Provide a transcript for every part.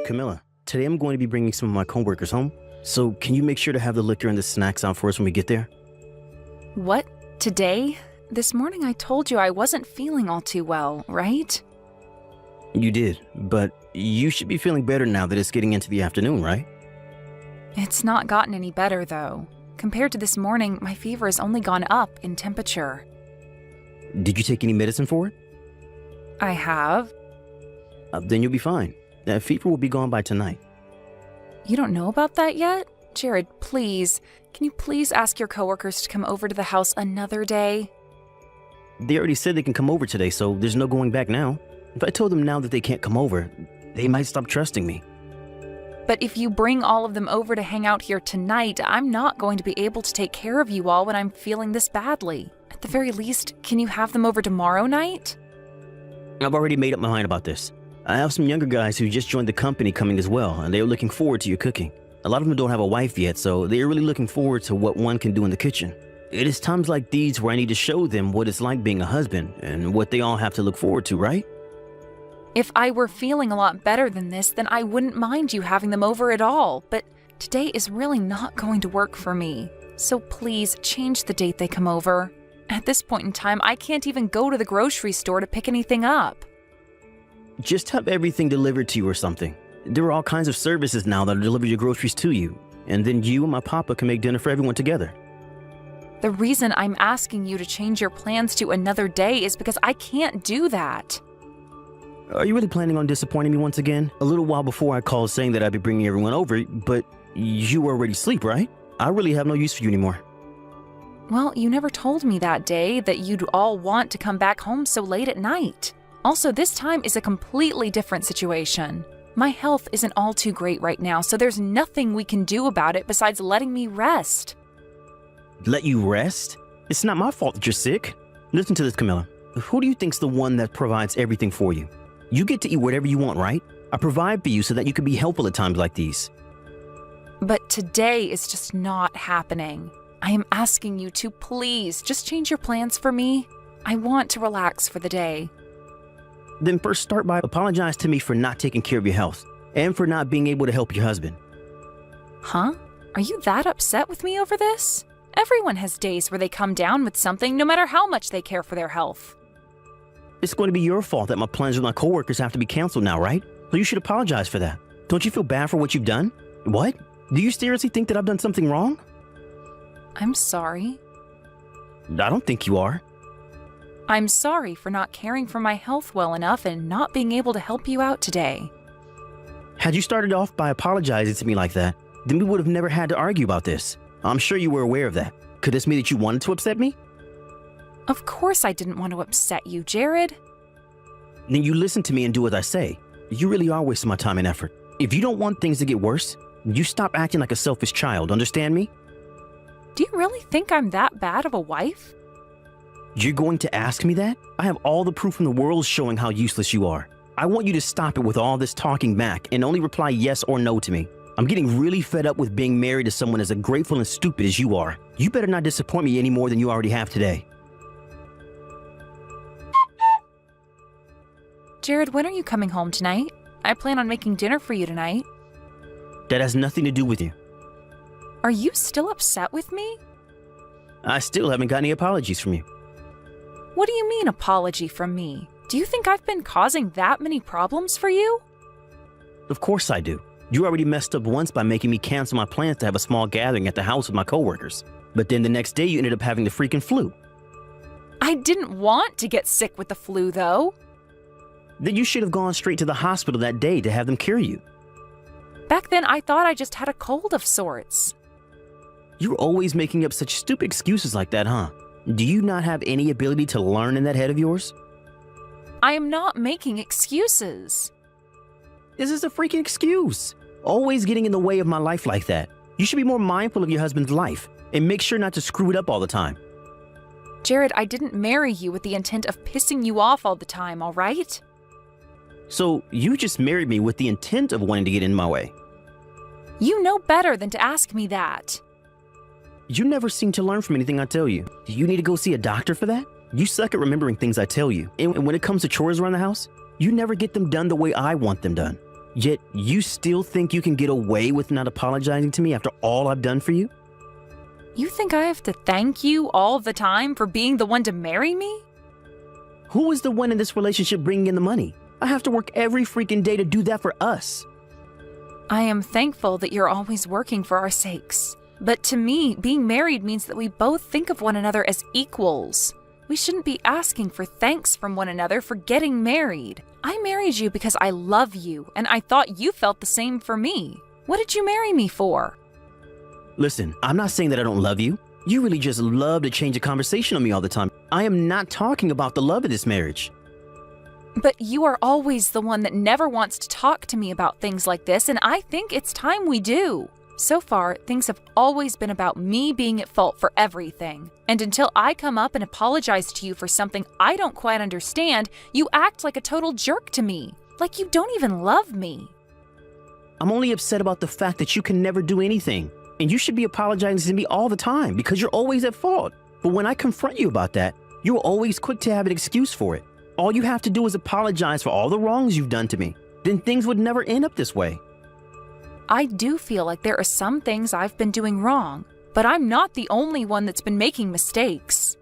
Camilla, today I'm going to be bringing some of my coworkers home. So can you make sure to have the liquor and the snacks out for us when we get there? What? Today? This morning I told you I wasn't feeling all too well, right? You did, but you should be feeling better now that it's getting into the afternoon, right? It's not gotten any better, though. Compared to this morning, my fever has only gone up in temperature. Did you take any medicine for it? I have. Then you'll be fine. That fever will be gone by tonight. You don't know about that yet? Jared, please. Can you please ask your coworkers to come over to the house another day? They already said they can come over today, so there's no going back now. If I told them now that they can't come over, they might stop trusting me. But if you bring all of them over to hang out here tonight, I'm not going to be able to take care of you all when I'm feeling this badly. At the very least, can you have them over tomorrow night? I've already made up my mind about this. I have some younger guys who just joined the company coming as well, and they're looking forward to your cooking. A lot of them don't have a wife yet, so they're really looking forward to what one can do in the kitchen. It is times like these where I need to show them what it's like being a husband and what they all have to look forward to, right? If I were feeling a lot better than this, then I wouldn't mind you having them over at all, but today is really not going to work for me. So please change the date they come over. At this point in time, I can't even go to the grocery store to pick anything up. Just have everything delivered to you or something. There are all kinds of services now that'll deliver your groceries to you, and then you and my papa can make dinner for everyone together. The reason I'm asking you to change your plans to another day is because I can't do that. Are you really planning on disappointing me once again? A little while before I called saying that I'd be bringing everyone over, but you were already asleep, right? I really have no use for you anymore. Well, you never told me that day that you'd all want to come back home so late at night. Also, this time is a completely different situation. My health isn't all too great right now, so there's nothing we can do about it besides letting me rest. Let you rest? It's not my fault that you're sick. Listen to this, Camilla. Who do you think's the one that provides everything for you? You get to eat whatever you want, right? I provide for you so that you can be helpful at times like these. But today is just not happening. I am asking you to please just change your plans for me. I want to relax for the day. Then first start by apologize to me for not taking care of your health and for not being able to help your husband. Huh? Are you that upset with me over this? Everyone has days where they come down with something no matter how much they care for their health. It's going to be your fault that my plans with my coworkers have to be canceled now, right? So you should apologize for that. Don't you feel bad for what you've done? What? Do you seriously think that I've done something wrong? I'm sorry. I don't think you are. I'm sorry for not caring for my health well enough and not being able to help you out today. Had you started off by apologizing to me like that, then we would have never had to argue about this. I'm sure you were aware of that. Could this mean that you wanted to upset me? Of course I didn't want to upset you, Jared. Then you listen to me and do what I say. You really are wasting my time and effort. If you don't want things to get worse, you stop acting like a selfish child, understand me? Do you really think I'm that bad of a wife? You're going to ask me that? I have all the proof in the world showing how useless you are. I want you to stop it with all this talking back and only reply yes or no to me. I'm getting really fed up with being married to someone as ungrateful and stupid as you are. You better not disappoint me any more than you already have today. Jared, when are you coming home tonight? I plan on making dinner for you tonight. That has nothing to do with you. Are you still upset with me? I still haven't got any apologies from you. What do you mean, apology from me? Do you think I've been causing that many problems for you? Of course I do. You already messed up once by making me cancel my plans to have a small gathering at the house with my coworkers. But then the next day you ended up having the freaking flu. I didn't want to get sick with the flu, though. Then you should have gone straight to the hospital that day to have them cure you. Back then, I thought I just had a cold of sorts. You're always making up such stupid excuses like that, huh? Do you not have any ability to learn in that head of yours? I am not making excuses. This is a freaking excuse. Always getting in the way of my life like that. You should be more mindful of your husband's life and make sure not to screw it up all the time. Jared, I didn't marry you with the intent of pissing you off all the time, all right? So you just married me with the intent of wanting to get in my way. You know better than to ask me that. You never seem to learn from anything I tell you. Do you need to go see a doctor for that? You suck at remembering things I tell you. And when it comes to chores around the house, you never get them done the way I want them done. Yet you still think you can get away with not apologizing to me after all I've done for you? You think I have to thank you all the time for being the one to marry me? Who is the one in this relationship bringing in the money? I have to work every freaking day to do that for us. I am thankful that you're always working for our sakes. But to me, being married means that we both think of one another as equals. We shouldn't be asking for thanks from one another for getting married. I married you because I love you, and I thought you felt the same for me. What did you marry me for? Listen, I'm not saying that I don't love you. You really just love to change the conversation on me all the time. I am not talking about the love of this marriage. But you are always the one that never wants to talk to me about things like this, and I think it's time we do. So far, things have always been about me being at fault for everything. And until I come up and apologize to you for something I don't quite understand, you act like a total jerk to me. Like you don't even love me. I'm only upset about the fact that you can never do anything. And you should be apologizing to me all the time because you're always at fault. But when I confront you about that, you're always quick to have an excuse for it. All you have to do is apologize for all the wrongs you've done to me. Then things would never end up this way. I do feel like there are some things I've been doing wrong, but I'm not the only one that's been making mistakes.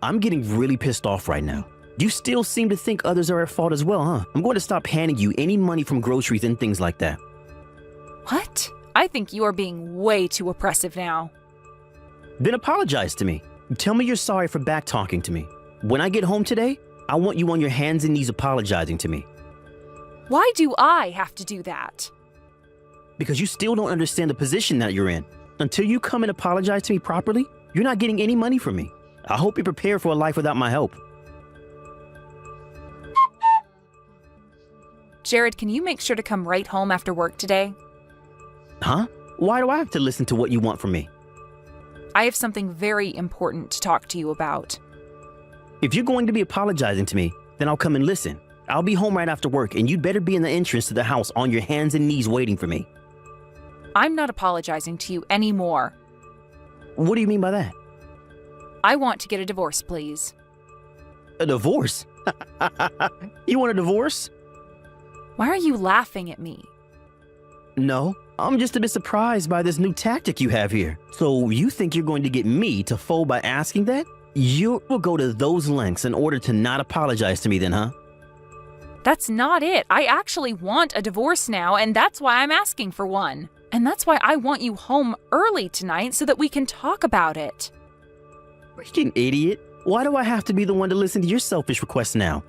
I'm getting really pissed off right now. You still seem to think others are at fault as well, huh? I'm going to stop handing you any money from groceries and things like that. What? I think you are being way too oppressive now. Then apologize to me. Tell me you're sorry for back-talking to me. When I get home today, I want you on your hands and knees apologizing to me. Why do I have to do that? Because you still don't understand the position that you're in. Until you come and apologize to me properly, you're not getting any money from me. I hope you're prepared for a life without my help. Jared, can you make sure to come right home after work today? Huh? Why do I have to listen to what you want from me? I have something very important to talk to you about. If you're going to be apologizing to me, then I'll come and listen. I'll be home right after work, and you'd better be in the entrance to the house on your hands and knees waiting for me. I'm not apologizing to you anymore. What do you mean by that? I want to get a divorce, please. A divorce? You want a divorce? Why are you laughing at me? No, I'm just a bit surprised by this new tactic you have here. So you think you're going to get me to fold by asking that? You will go to those lengths in order to not apologize to me then, huh? That's not it. I actually want a divorce now, and that's why I'm asking for one. And that's why I want you home early tonight so that we can talk about it. Freaking idiot. Why do I have to be the one to listen to your selfish requests now?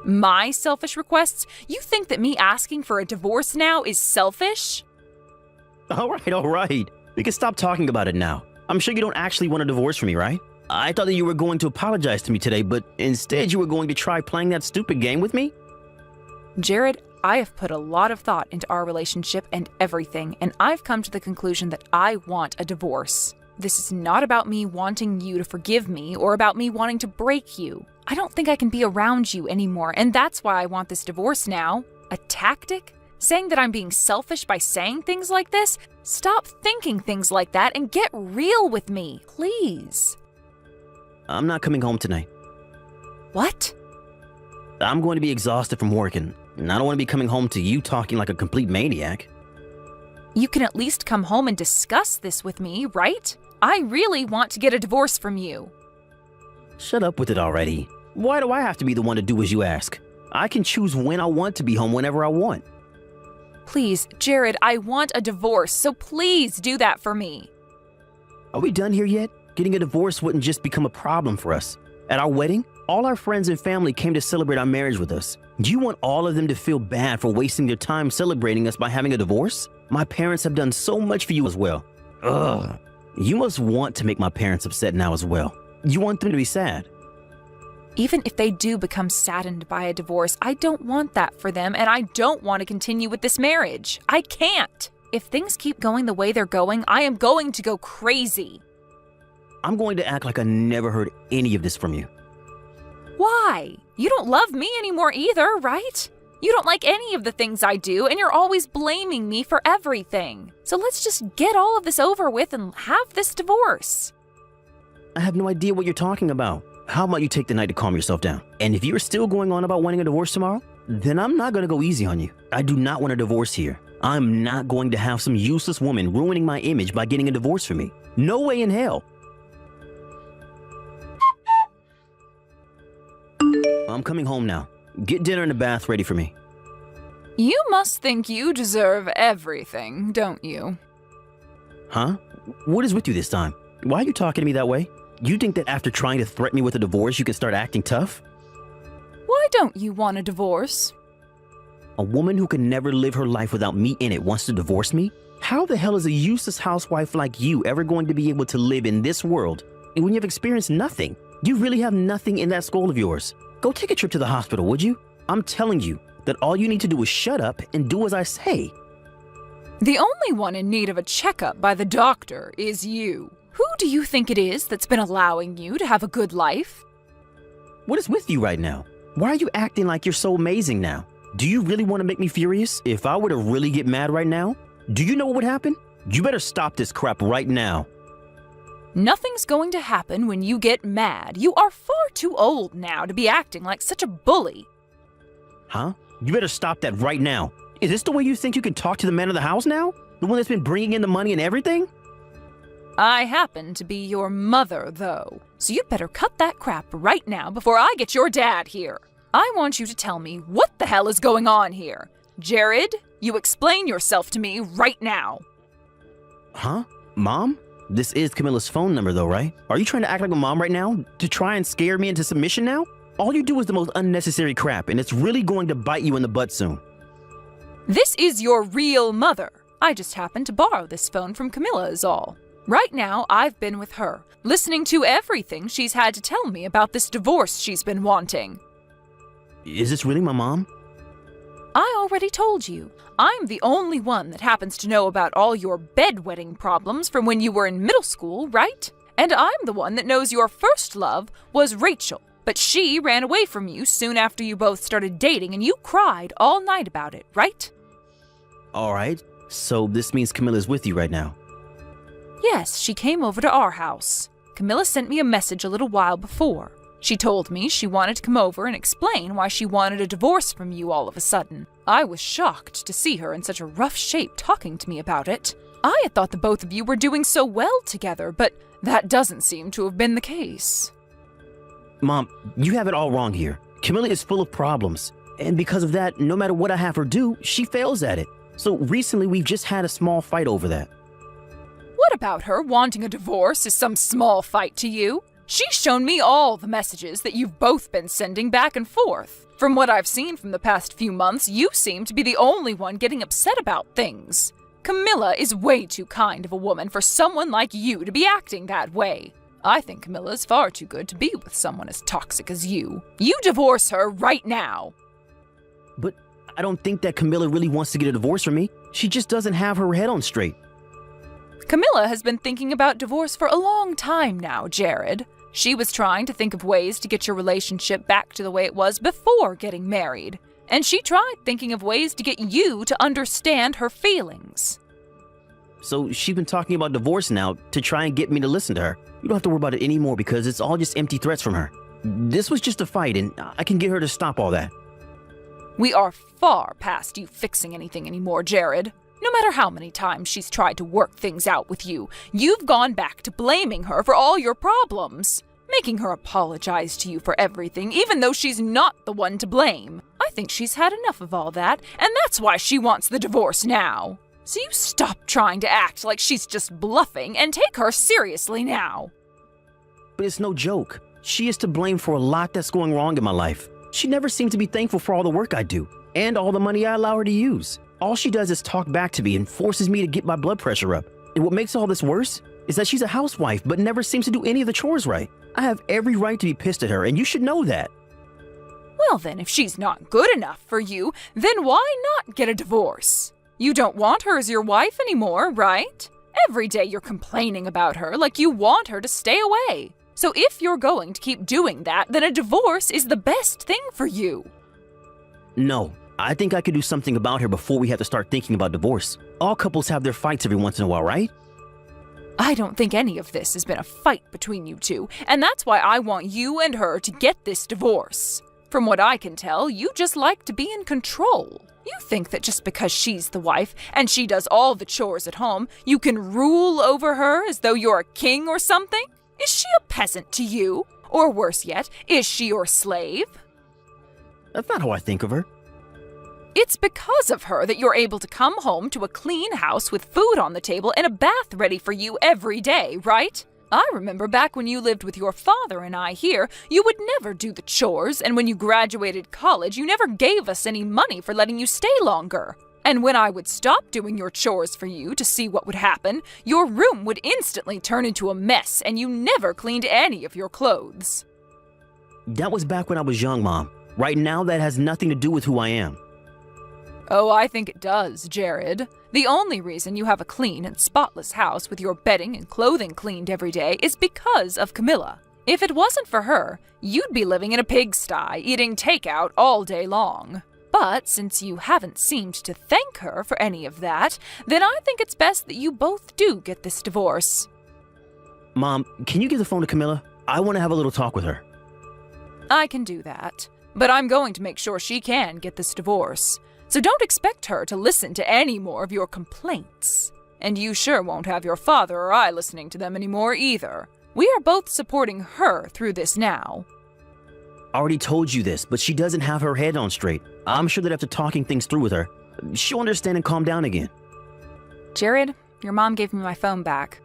My selfish requests? You think that me asking for a divorce now is selfish? All right. We can stop talking about it now. I'm sure you don't actually want a divorce from me, right? I thought that you were going to apologize to me today, but instead you were going to try playing that stupid game with me? Jared, I have put a lot of thought into our relationship and everything, and I've come to the conclusion that I want a divorce. This is not about me wanting you to forgive me or about me wanting to break you. I don't think I can be around you anymore, and that's why I want this divorce now. A tactic? Saying that I'm being selfish by saying things like this? Stop thinking things like that and get real with me, please. I'm not coming home tonight. What? I'm going to be exhausted from working, and I don't want to be coming home to you talking like a complete maniac. You can at least come home and discuss this with me, right? I really want to get a divorce from you. Shut up with it already. Why do I have to be the one to do as you ask? I can choose when I want to be home whenever I want. Please, Jared, I want a divorce, so please do that for me. Are we done here yet? Getting a divorce wouldn't just become a problem for us. At our wedding, all our friends and family came to celebrate our marriage with us. Do you want all of them to feel bad for wasting their time celebrating us by having a divorce? My parents have done so much for you as well. Ugh. You must want to make my parents upset now as well. You want them to be sad. Even if they do become saddened by a divorce, I don't want that for them, and I don't want to continue with this marriage. I can't. If things keep going the way they're going, I am going to go crazy. I'm going to act like I never heard any of this from you. Why? You don't love me anymore either, right? You don't like any of the things I do, and you're always blaming me for everything. So let's just get all of this over with and have this divorce. I have no idea what you're talking about. How about you take the night to calm yourself down? And if you're still going on about wanting a divorce tomorrow, Then I'm not gonna go easy on you. I do not want a divorce here. I'm not going to have some useless woman ruining my image by getting a divorce from me. No way in hell. I'm coming home now. Get dinner and the bath ready for me. You must think you deserve everything, don't you? Huh? What is with you this time? Why are you talking to me that way? You think that after trying to threaten me with a divorce, you can start acting tough? Why don't you want a divorce? A woman who can never live her life without me in it wants to divorce me? How the hell is a useless housewife like you ever going to be able to live in this world when you've experienced nothing? You really have nothing in that skull of yours. Go take a trip to the hospital, would you? I'm telling you that all you need to do is shut up and do as I say. The only one in need of a checkup by the doctor is you. Who do you think it is that's been allowing you to have a good life? What is with you right now? Why are you acting like you're so amazing now? Do you really want to make me furious? If I were to really get mad right now, do you know what would happen? You better stop this crap right now. Nothing's going to happen when you get mad. You are far too old now to be acting like such a bully. Huh? You better stop that right now. Is this the way you think you can talk to the man of the house now? The one that's been bringing in the money and everything? I happen to be your mother, though. So you'd better cut that crap right now before I get your dad here. I want you to tell me what the hell is going on here. Jared, you explain yourself to me right now. Huh? Mom? This is Camilla's phone number though, right? Are you trying to act like a mom right now? To try and scare me into submission now? All you do is the most unnecessary crap, and it's really going to bite you in the butt soon. This is your real mother. I just happened to borrow this phone from Camilla is all. Right now, I've been with her, listening to everything she's had to tell me about this divorce she's been wanting. Is this really my mom? I already told you. I'm the only one that happens to know about all your bedwetting problems from when you were in middle school, right? And I'm the one that knows your first love was Rachel, but she ran away from you soon after you both started dating and you cried all night about it, right? All right, so this means Camilla's with you right now. Yes, she came over to our house. Camilla sent me a message a little while before. She told me she wanted to come over and explain why she wanted a divorce from you all of a sudden. I was shocked to see her in such a rough shape talking to me about it. I had thought the both of you were doing so well together, but that doesn't seem to have been the case. Mom, you have it all wrong here. Camilla is full of problems, and because of that, no matter what I have her do, she fails at it. So recently we've just had a small fight over that. What about her wanting a divorce is some small fight to you? She's shown me all the messages that you've both been sending back and forth. From what I've seen from the past few months, you seem to be the only one getting upset about things. Camilla is way too kind of a woman for someone like you to be acting that way. I think Camilla is far too good to be with someone as toxic as you. You divorce her right now. But I don't think that Camilla really wants to get a divorce from me. She just doesn't have her head on straight. Camilla has been thinking about divorce for a long time now, Jared. She was trying to think of ways to get your relationship back to the way it was before getting married. And she tried thinking of ways to get you to understand her feelings. So she's been talking about divorce now to try and get me to listen to her. You don't have to worry about it anymore because it's all just empty threats from her. This was just a fight and I can get her to stop all that. We are far past you fixing anything anymore, Jared. No matter how many times she's tried to work things out with you, you've gone back to blaming her for all your problems, making her apologize to you for everything, even though she's not the one to blame. I think she's had enough of all that, and that's why she wants the divorce now. So you stop trying to act like she's just bluffing and take her seriously now. But it's no joke. She is to blame for a lot that's going wrong in my life. She never seemed to be thankful for all the work I do and all the money I allow her to use. All she does is talk back to me and forces me to get my blood pressure up. And what makes all this worse is that she's a housewife but never seems to do any of the chores right. I have every right to be pissed at her, and you should know that. Well then, if she's not good enough for you, then why not get a divorce? You don't want her as your wife anymore, right? Every day you're complaining about her like you want her to stay away. So if you're going to keep doing that, then a divorce is the best thing for you. No, I think I could do something about her before we have to start thinking about divorce. All couples have their fights every once in a while, right? I don't think any of this has been a fight between you two, and that's why I want you and her to get this divorce. From what I can tell, you just like to be in control. You think that just because she's the wife and she does all the chores at home, you can rule over her as though you're a king or something? Is she a peasant to you? Or worse yet, is she your slave? That's not how I think of her. It's because of her that you're able to come home to a clean house with food on the table and a bath ready for you every day, right? I remember back when you lived with your father and I here, you would never do the chores, and when you graduated college, you never gave us any money for letting you stay longer. And when I would stop doing your chores for you to see what would happen, your room would instantly turn into a mess, and you never cleaned any of your clothes. That was back when I was young, Mom. Right now, that has nothing to do with who I am. Oh, I think it does, Jared. The only reason you have a clean and spotless house with your bedding and clothing cleaned every day is because of Camilla. If it wasn't for her, you'd be living in a pigsty, eating takeout all day long. But since you haven't seemed to thank her for any of that, then I think it's best that you both do get this divorce. Mom, can you give the phone to Camilla? I want to have a little talk with her. I can do that, but I'm going to make sure she can get this divorce. So don't expect her to listen to any more of your complaints. And you sure won't have your father or I listening to them anymore either. We are both supporting her through this now. I already told you this, but she doesn't have her head on straight. I'm sure that after talking things through with her, she'll understand and calm down again. Jared, your mom gave me my phone back.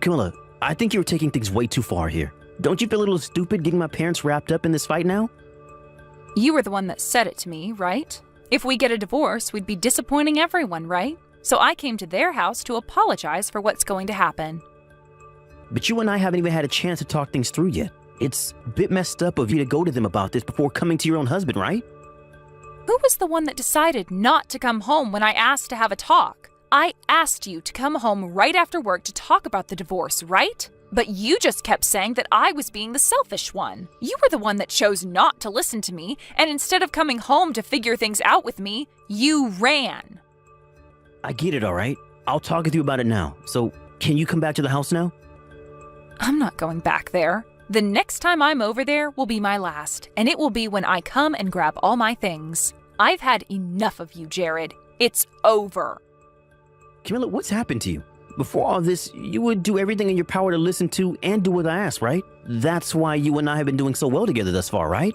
Camilla, I think you're taking things way too far here. Don't you feel a little stupid getting my parents wrapped up in this fight now? You were the one that said it to me, right? If we get a divorce, we'd be disappointing everyone, right? So I came to their house to apologize for what's going to happen. But you and I haven't even had a chance to talk things through yet. It's a bit messed up of you to go to them about this before coming to your own husband, right? Who was the one that decided not to come home when I asked to have a talk? I asked you to come home right after work to talk about the divorce, right? But you just kept saying that I was being the selfish one. You were the one that chose not to listen to me, and instead of coming home to figure things out with me, you ran. I get it, all right? I'll talk with you about it now. So, can you come back to the house now? I'm not going back there. The next time I'm over there will be my last, and it will be when I come and grab all my things. I've had enough of you, Jared. It's over. Camilla, what's happened to you? Before all this, you would do everything in your power to listen to and do what I asked, right? That's why you and I have been doing so well together thus far, right?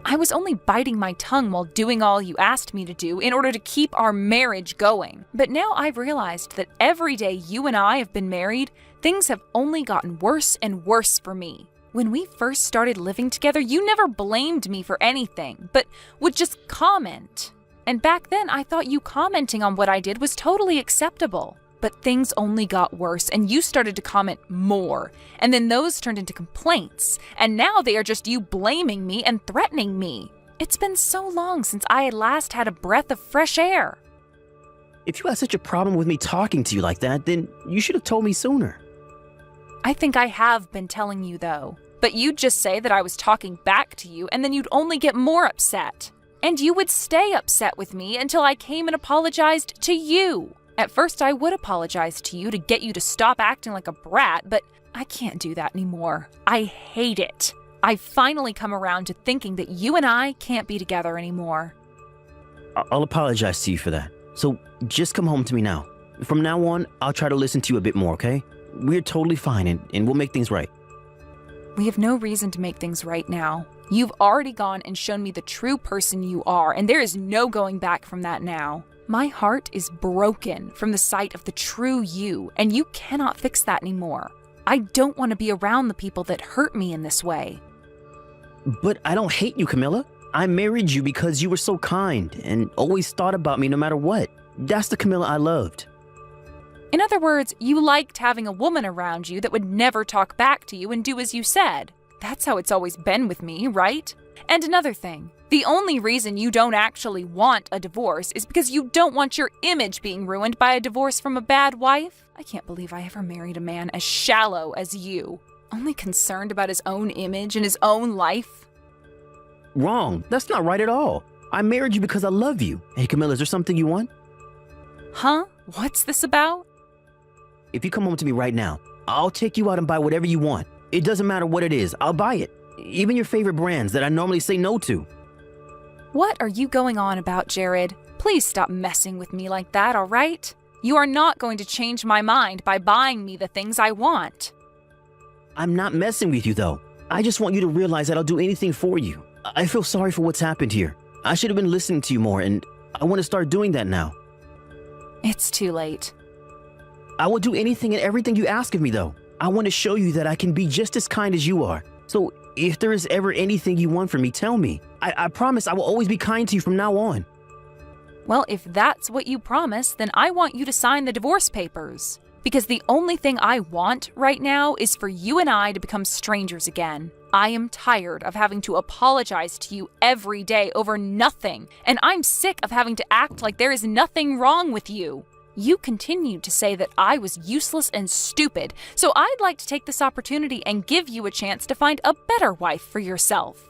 I was only biting my tongue while doing all you asked me to do in order to keep our marriage going. But now I've realized that every day you and I have been married, things have only gotten worse and worse for me. When we first started living together, you never blamed me for anything, but would just comment. And back then, I thought you commenting on what I did was totally acceptable. But things only got worse, and you started to comment more. And then those turned into complaints. And now they are just you blaming me and threatening me. It's been so long since I had last had a breath of fresh air. If you had such a problem with me talking to you like that, then you should have told me sooner. I think I have been telling you, though. But you'd just say that I was talking back to you, and then you'd only get more upset. And you would stay upset with me until I came and apologized to you. At first, I would apologize to you to get you to stop acting like a brat, but I can't do that anymore. I hate it. I've finally come around to thinking that you and I can't be together anymore. I'll apologize to you for that. So just come home to me now. From now on, I'll try to listen to you a bit more, okay? We're totally fine, and we'll make things right. We have no reason to make things right now. You've already gone and shown me the true person you are, and there is no going back from that now. My heart is broken from the sight of the true you, and you cannot fix that anymore. I don't want to be around the people that hurt me in this way. But I don't hate you, Camilla. I married you because you were so kind and always thought about me no matter what. That's the Camilla I loved. In other words, you liked having a woman around you that would never talk back to you and do as you said. That's how it's always been with me, right? And another thing, the only reason you don't actually want a divorce is because you don't want your image being ruined by a divorce from a bad wife. I can't believe I ever married a man as shallow as you, only concerned about his own image and his own life. Wrong. That's not right at all. I married you because I love you. Hey, Camilla, is there something you want? Huh? What's this about? If you come home to me right now, I'll take you out and buy whatever you want. It doesn't matter what it is. I'll buy it. Even your favorite brands that I normally say no to. What are you going on about, Jared? Please stop messing with me like that, all right? You are not going to change my mind by buying me the things I want. I'm not messing with you, though. I just want you to realize that I'll do anything for you. I feel sorry for what's happened here. I should have been listening to you more, and I want to start doing that now. It's too late. I will do anything and everything you ask of me, though. I want to show you that I can be just as kind as you are. So if there is ever anything you want from me, tell me. I promise I will always be kind to you from now on. Well, if that's what you promise, then I want you to sign the divorce papers. Because the only thing I want right now is for you and I to become strangers again. I am tired of having to apologize to you every day over nothing, and I'm sick of having to act like there is nothing wrong with you. You continued to say that I was useless and stupid, so I'd like to take this opportunity and give you a chance to find a better wife for yourself.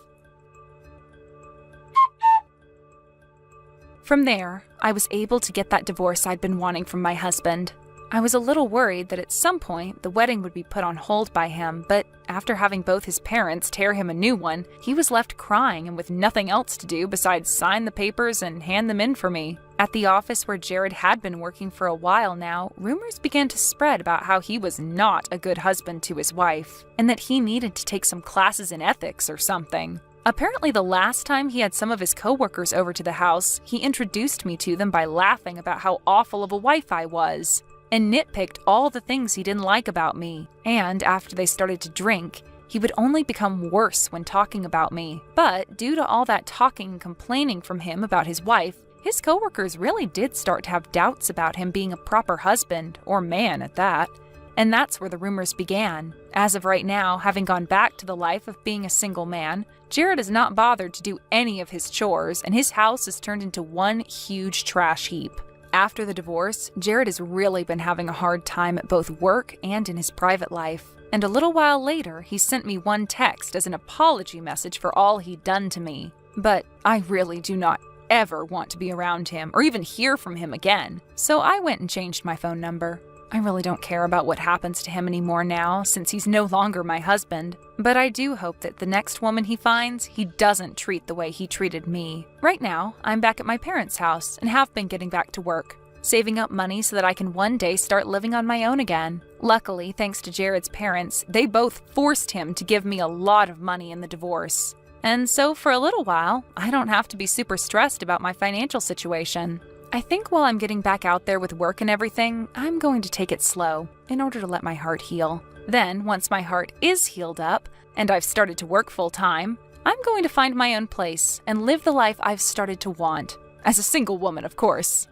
From there, I was able to get that divorce I'd been wanting from my husband. I was a little worried that at some point the wedding would be put on hold by him, but after having both his parents tear him a new one, he was left crying and with nothing else to do besides sign the papers and hand them in for me. At the office where Jared had been working for a while now, rumors began to spread about how he was not a good husband to his wife, and that he needed to take some classes in ethics or something. Apparently, the last time he had some of his coworkers over to the house, he introduced me to them by laughing about how awful of a wife I was, and nitpicked all the things he didn't like about me. And after they started to drink, he would only become worse when talking about me. But due to all that talking and complaining from him about his wife, his coworkers really did start to have doubts about him being a proper husband, or man at that. And that's where the rumors began. As of right now, having gone back to the life of being a single man, Jared is not bothered to do any of his chores, and his house has turned into one huge trash heap. After the divorce, Jared has really been having a hard time at both work and in his private life. And a little while later, he sent me one text as an apology message for all he'd done to me. But I really do not ever want to be around him or even hear from him again, so I went and changed my phone number. I really don't care about what happens to him anymore now, since he's no longer my husband. But I do hope that the next woman he finds, he doesn't treat the way he treated me. Right now, I'm back at my parents' house and have been getting back to work, saving up money so that I can one day start living on my own again. Luckily, thanks to Jared's parents, they both forced him to give me a lot of money in the divorce. And so for a little while, I don't have to be super stressed about my financial situation. I think while I'm getting back out there with work and everything, I'm going to take it slow in order to let my heart heal. Then, once my heart is healed up and I've started to work full-time, I'm going to find my own place and live the life I've started to want. As a single woman, of course.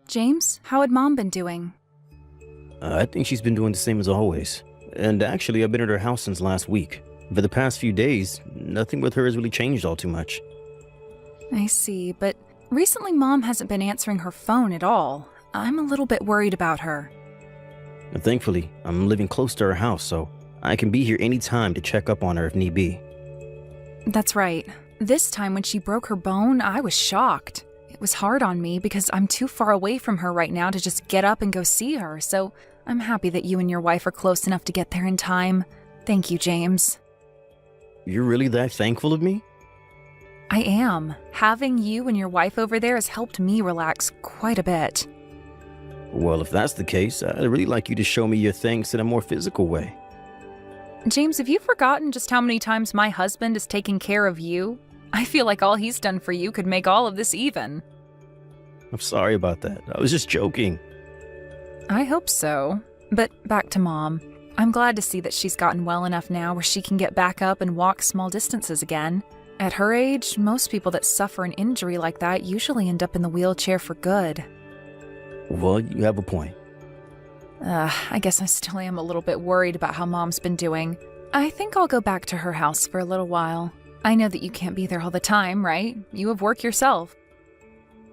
James, how had Mom been doing? I think she's been doing the same as always. And actually, I've been at her house since last week. For the past few days, nothing with her has really changed all too much. I see, but recently Mom hasn't been answering her phone at all. I'm a little bit worried about her. Thankfully, I'm living close to her house, so I can be here anytime to check up on her if need be. That's right. This time when she broke her bone, I was shocked. It was hard on me because I'm too far away from her right now to just get up and go see her, so I'm happy that you and your wife are close enough to get there in time. Thank you, James. You're really that thankful of me? I am. Having you and your wife over there has helped me relax quite a bit. Well, if that's the case, I'd really like you to show me your thanks in a more physical way. James, have you forgotten just how many times my husband has taken care of you? I feel like all he's done for you could make all of this even. I'm sorry about that. I was just joking. I hope so. But back to Mom. I'm glad to see that she's gotten well enough now where she can get back up and walk small distances again. At her age, most people that suffer an injury like that usually end up in the wheelchair for good. Well, you have a point. I guess I still am a little bit worried about how Mom's been doing. I think I'll go back to her house for a little while. I know that you can't be there all the time, right? You have work yourself.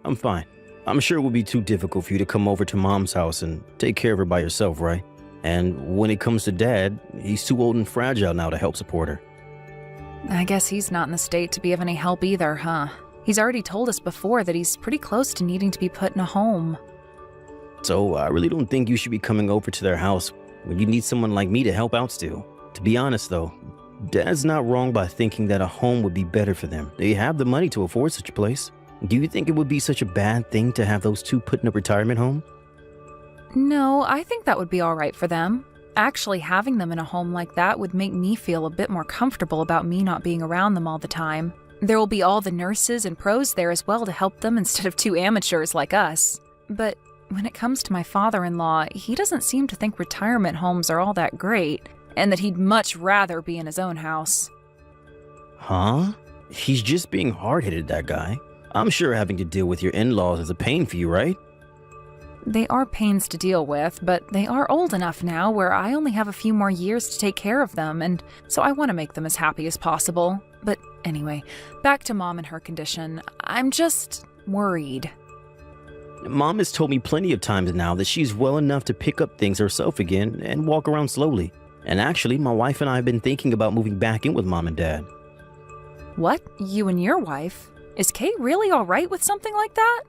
I'm fine. I'm sure it would be too difficult for you to come over to Mom's house and take care of her by yourself, right? And when it comes to Dad, he's too old and fragile now to help support her. I guess he's not in the state to be of any help either, huh? He's already told us before that he's pretty close to needing to be put in a home. So I really don't think you should be coming over to their house when you need someone like me to help out still. To be honest though, Dad's not wrong by thinking that a home would be better for them. They have the money to afford such a place. Do you think it would be such a bad thing to have those two put in a retirement home? No, I think that would be all right for them. Actually, having them in a home like that would make me feel a bit more comfortable about me not being around them all the time. There will be all the nurses and pros there as well to help them instead of two amateurs like us. But when it comes to my father-in-law, he doesn't seem to think retirement homes are all that great, and that he'd much rather be in his own house. Huh? He's just being hard-headed, that guy. I'm sure having to deal with your in-laws is a pain for you, right? They are pains to deal with, but they are old enough now where I only have a few more years to take care of them, and so I want to make them as happy as possible. But anyway, back to Mom and her condition. I'm just worried. Mom has told me plenty of times now that she's well enough to pick up things herself again and walk around slowly. And actually, my wife and I have been thinking about moving back in with Mom and Dad. What? You and your wife? Is Kay really all right with something like that?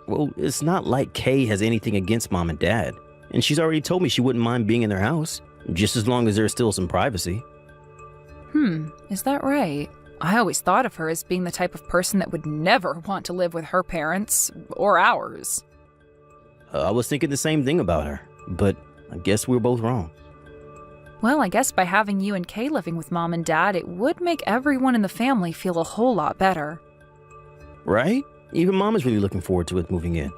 Well, it's not like Kay has anything against Mom and Dad, and she's already told me she wouldn't mind being in their house, just as long as there's still some privacy. Is that right? I always thought of her as being the type of person that would never want to live with her parents, or ours. I was thinking the same thing about her, but I guess we were both wrong. Well, I guess by having you and Kay living with Mom and Dad, it would make everyone in the family feel a whole lot better. Right? Even Mom is really looking forward to it moving in.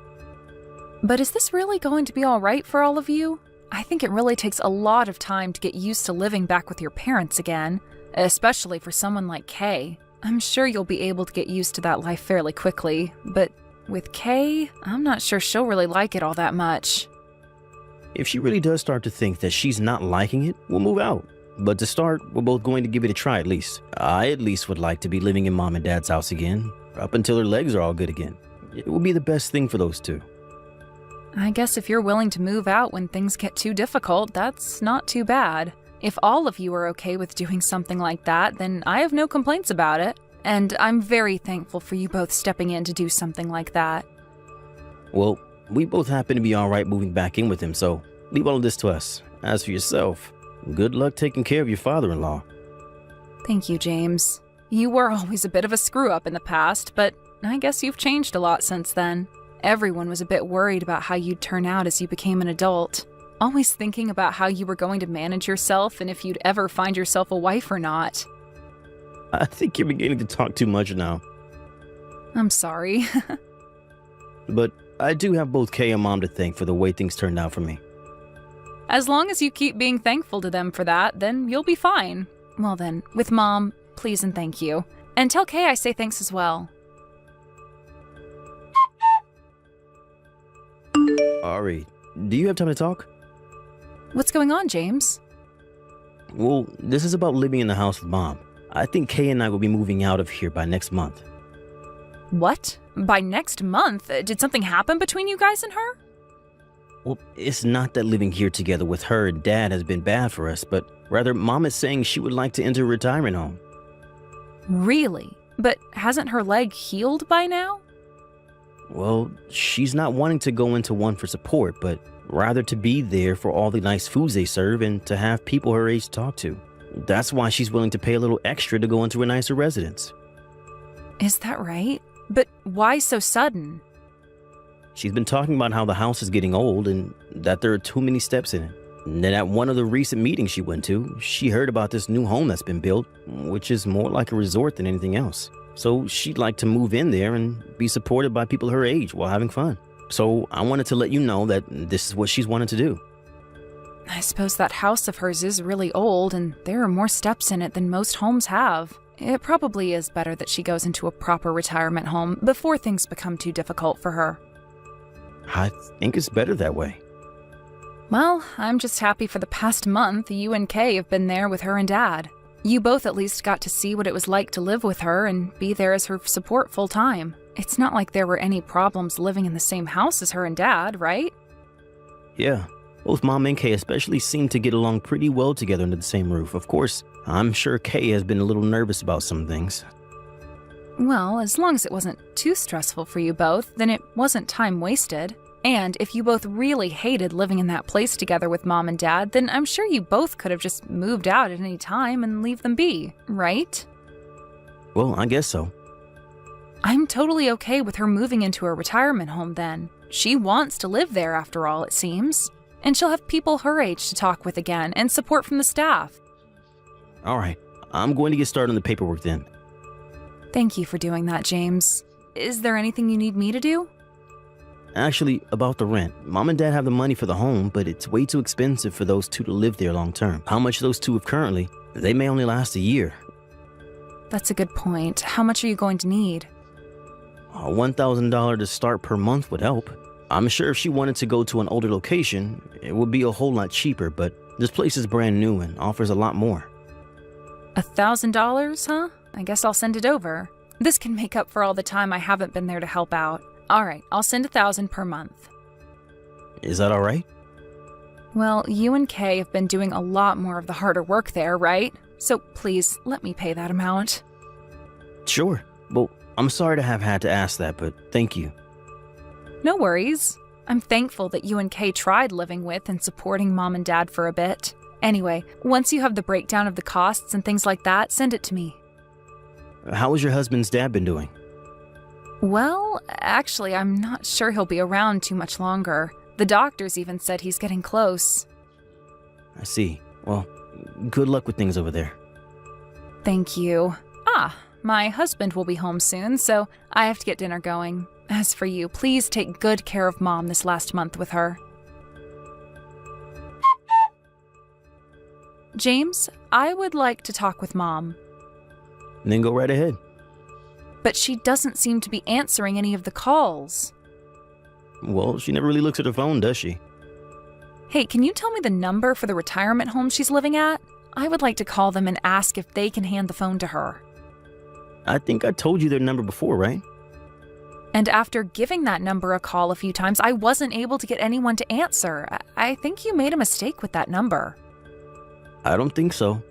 But is this really going to be all right for all of you? I think it really takes a lot of time to get used to living back with your parents again, especially for someone like Kay. I'm sure you'll be able to get used to that life fairly quickly, but with Kay, I'm not sure she'll really like it all that much. If she really does start to think that she's not liking it, we'll move out. But to start, we're both going to give it a try at least. I at least would like to be living in Mom and Dad's house again, up until her legs are all good again. It will be the best thing for those two. I guess if you're willing to move out when things get too difficult, that's not too bad. If all of you are okay with doing something like that, then I have no complaints about it. And I'm very thankful for you both stepping in to do something like that. Well, we both happen to be alright moving back in with him, so leave all of this to us. As for yourself, good luck taking care of your father-in-law. Thank you, James. You were always a bit of a screw-up in the past, but I guess you've changed a lot since then. Everyone was a bit worried about how you'd turn out as you became an adult. Always thinking about how you were going to manage yourself and if you'd ever find yourself a wife or not. I think you're beginning to talk too much now. I'm sorry. But I do have both Kay and Mom to thank for the way things turned out for me. As long as you keep being thankful to them for that, then you'll be fine. Well then, with Mom, please and thank you. And tell Kay I say thanks as well. Ari, do you have time to talk? What's going on, James? Well, this is about living in the house with Mom. I think Kay and I will be moving out of here by next month. What? By next month? Did something happen between you guys and her? Well, it's not that living here together with her and Dad has been bad for us, but rather Mom is saying she would like to enter a retirement home. Really? But hasn't her leg healed by now? Well, she's not wanting to go into one for support, but rather to be there for all the nice foods they serve and to have people her age talk to. That's why she's willing to pay a little extra to go into a nicer residence. Is that right? But why so sudden? She's been talking about how the house is getting old and that there are too many steps in it. And then at one of the recent meetings she went to, she heard about this new home that's been built, which is more like a resort than anything else. So she'd like to move in there and be supported by people her age while having fun. So I wanted to let you know that this is what she's wanted to do. I suppose that house of hers is really old, and there are more steps in it than most homes have. It probably is better that she goes into a proper retirement home before things become too difficult for her. I think it's better that way. Well, I'm just happy for the past month you and Kay have been there with her and Dad. You both at least got to see what it was like to live with her and be there as her support full time. It's not like there were any problems living in the same house as her and Dad, right? Yeah, both Mom and Kay especially seem to get along pretty well together under the same roof. Of course, I'm sure Kay has been a little nervous about some things. Well, as long as it wasn't too stressful for you both, then it wasn't time wasted. And if you both really hated living in that place together with Mom and Dad, then I'm sure you both could have just moved out at any time and leave them be, right? Well, I guess so. I'm totally okay with her moving into a retirement home then. She wants to live there after all, it seems. And she'll have people her age to talk with again and support from the staff. All right, I'm going to get started on the paperwork then. Thank you for doing that, James. Is there anything you need me to do? Actually, about the rent. Mom and Dad have the money for the home, but it's way too expensive for those two to live there long term. How much those two have currently, they may only last a year. That's a good point. How much are you going to need? $1,000 to start per month would help. I'm sure if she wanted to go to an older location, it would be a whole lot cheaper, but this place is brand new and offers a lot more. $1,000, huh? I guess I'll send it over. This can make up for all the time I haven't been there to help out. All right, I'll send $1,000 per month. Is that all right? Well, you and Kay have been doing a lot more of the harder work there, right? So please, let me pay that amount. Sure. Well, I'm sorry to have had to ask that, but thank you. No worries. I'm thankful that you and Kay tried living with and supporting Mom and Dad for a bit. Anyway, once you have the breakdown of the costs and things like that, send it to me. How has your husband's dad been doing? Well, actually, I'm not sure he'll be around too much longer. The doctors even said he's getting close. I see. Well, good luck with things over there. Thank you. My husband will be home soon, so I have to get dinner going. As for you, please take good care of Mom this last month with her. James, I would like to talk with Mom. Then go right ahead. But she doesn't seem to be answering any of the calls. Well, she never really looks at her phone, does she? Hey, can you tell me the number for the retirement home she's living at? I would like to call them and ask if they can hand the phone to her. I think I told you their number before, right? And after giving that number a call a few times, I wasn't able to get anyone to answer. I think you made a mistake with that number. I don't think so.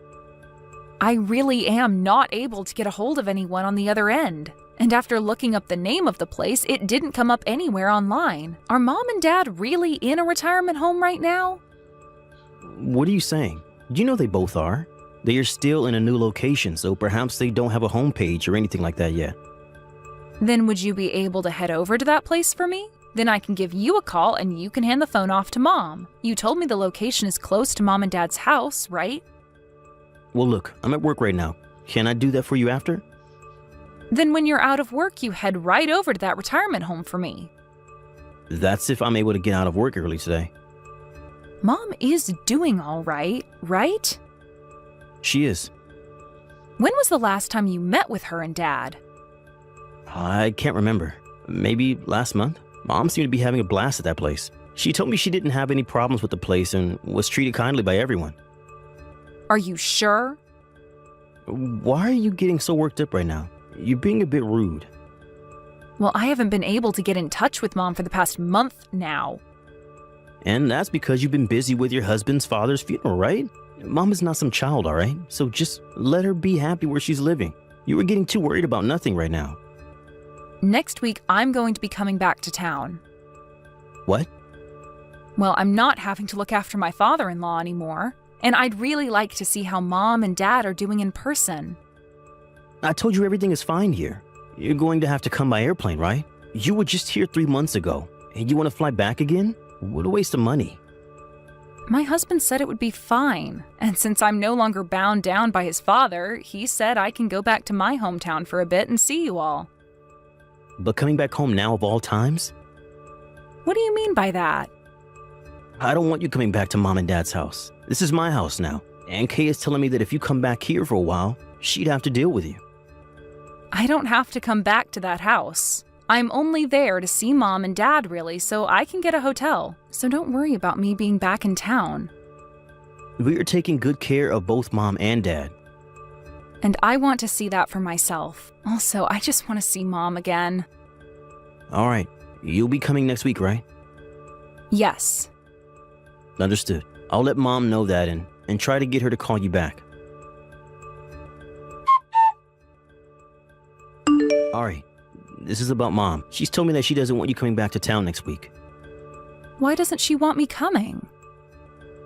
I really am not able to get a hold of anyone on the other end. And after looking up the name of the place, it didn't come up anywhere online. Are Mom and Dad really in a retirement home right now? What are you saying? You know they both are. They are still in a new location, so perhaps they don't have a homepage or anything like that yet. Then would you be able to head over to that place for me? Then I can give you a call and you can hand the phone off to Mom. You told me the location is close to Mom and Dad's house, right? Well, look, I'm at work right now. Can I do that for you after? Then when you're out of work, you head right over to that retirement home for me. That's if I'm able to get out of work early today. Mom is doing all right, right? She is. When was the last time you met with her and Dad? I can't remember. Maybe last month? Mom seemed to be having a blast at that place. She told me she didn't have any problems with the place and was treated kindly by everyone. Are you sure? Why are you getting so worked up right now? You're being a bit rude. Well, I haven't been able to get in touch with Mom for the past month now. And that's because you've been busy with your husband's father's funeral, right? Mom is not some child, all right? So just let her be happy where she's living. You were getting too worried about nothing right now. Next week, I'm going to be coming back to town. What? Well, I'm not having to look after my father-in-law anymore. And I'd really like to see how Mom and Dad are doing in person. I told you everything is fine here. You're going to have to come by airplane, right? You were just here 3 months ago. And you want to fly back again? What a waste of money. My husband said it would be fine. And since I'm no longer bound down by his father, he said I can go back to my hometown for a bit and see you all. But coming back home now of all times? What do you mean by that? I don't want you coming back to Mom and Dad's house. This is my house now. And Kay is telling me that if you come back here for a while, she'd have to deal with you. I don't have to come back to that house. I'm only there to see Mom and Dad, really, so I can get a hotel. So don't worry about me being back in town. We are taking good care of both Mom and Dad. And I want to see that for myself. Also, I just want to see Mom again. All right. You'll be coming next week, right? Yes. Understood. I'll let Mom know that and try to get her to call you back. All right. This is about Mom. She's told me that she doesn't want you coming back to town next week. Why doesn't she want me coming?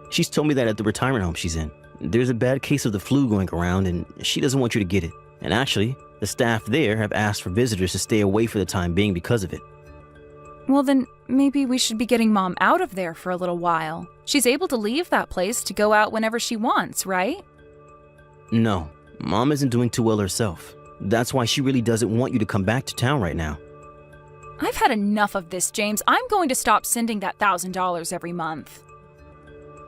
She's told me that at the retirement home she's in, there's a bad case of the flu going around and she doesn't want you to get it. And actually, the staff there have asked for visitors to stay away for the time being because of it. Well, then maybe we should be getting Mom out of there for a little while. She's able to leave that place to go out whenever she wants, right? No, Mom isn't doing too well herself. That's why she really doesn't want you to come back to town right now. I've had enough of this, James. I'm going to stop sending that $1,000 every month.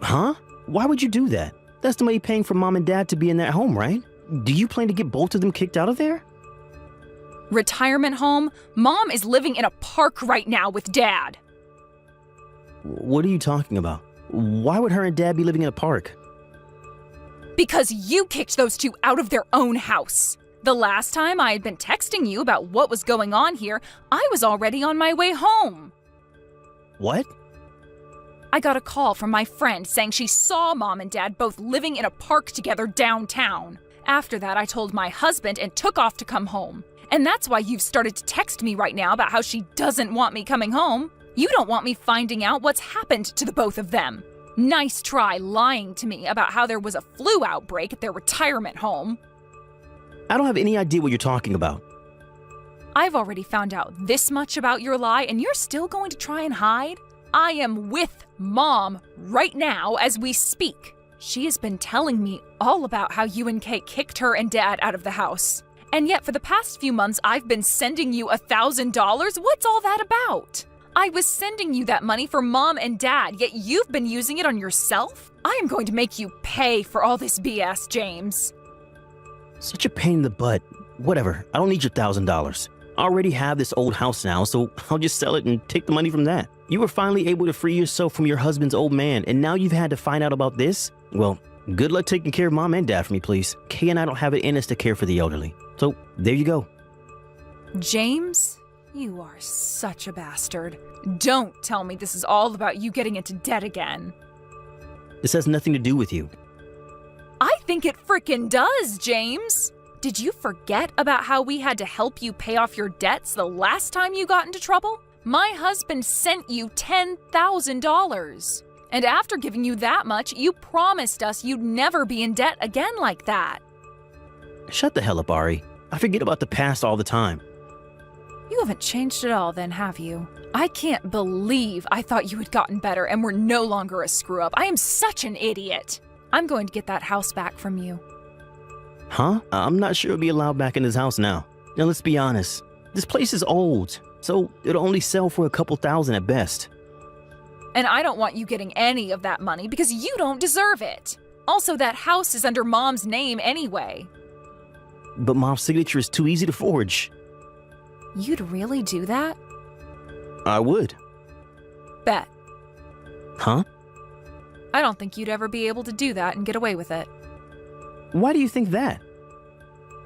Huh? Why would you do that? That's the money paying for Mom and Dad to be in that home, right? Do you plan to get both of them kicked out of there? Retirement home? Mom is living in a park right now with Dad. What are you talking about? Why would her and Dad be living in a park? Because you kicked those two out of their own house. The last time I had been texting you about what was going on here, I was already on my way home. What? I got a call from my friend saying she saw Mom and Dad both living in a park together downtown. After that, I told my husband and took off to come home. And that's why you've started to text me right now about how she doesn't want me coming home. You don't want me finding out what's happened to the both of them. Nice try lying to me about how there was a flu outbreak at their retirement home. I don't have any idea what you're talking about. I've already found out this much about your lie, and you're still going to try and hide? I am with Mom right now as we speak. She has been telling me all about how you and Kate kicked her and Dad out of the house. And yet for the past few months, I've been sending you $1,000. What's all that about? I was sending you that money for Mom and Dad, yet you've been using it on yourself? I am going to make you pay for all this BS, James. Such a pain in the butt. Whatever, I don't need your $1,000. I already have this old house now, so I'll just sell it and take the money from that. You were finally able to free yourself from your husband's old man, and now you've had to find out about this? Well, good luck taking care of Mom and Dad for me, please. Kay and I don't have it in us to care for the elderly. So, there you go. James, you are such a bastard. Don't tell me this is all about you getting into debt again. This has nothing to do with you. I think it frickin' does, James. Did you forget about how we had to help you pay off your debts the last time you got into trouble? My husband sent you $10,000. And after giving you that much, you promised us you'd never be in debt again like that. Shut the hell up, Ari. I forget about the past all the time. You haven't changed at all then, have you? I can't believe I thought you had gotten better and were no longer a screw-up. I am such an idiot. I'm going to get that house back from you. Huh? I'm not sure it'll be allowed back in this house now. Now let's be honest. This place is old, so it'll only sell for a couple thousand at best. And I don't want you getting any of that money because you don't deserve it. Also, that house is under Mom's name anyway. But Mom's signature is too easy to forge. You'd really do that? I would. Bet. Huh? I don't think you'd ever be able to do that and get away with it. Why do you think that?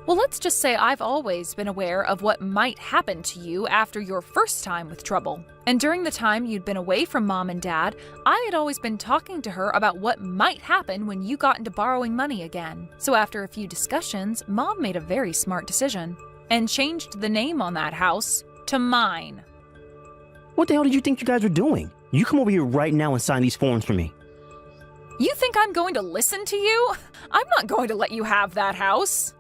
Well, let's just say I've always been aware of what might happen to you after your first time with trouble. And during the time you'd been away from Mom and Dad, I had always been talking to her about what might happen when you got into borrowing money again. So after a few discussions, Mom made a very smart decision and changed the name on that house to mine. What the hell did you think you guys were doing? You come over here right now and sign these forms for me. You think I'm going to listen to you? I'm not going to let you have that house.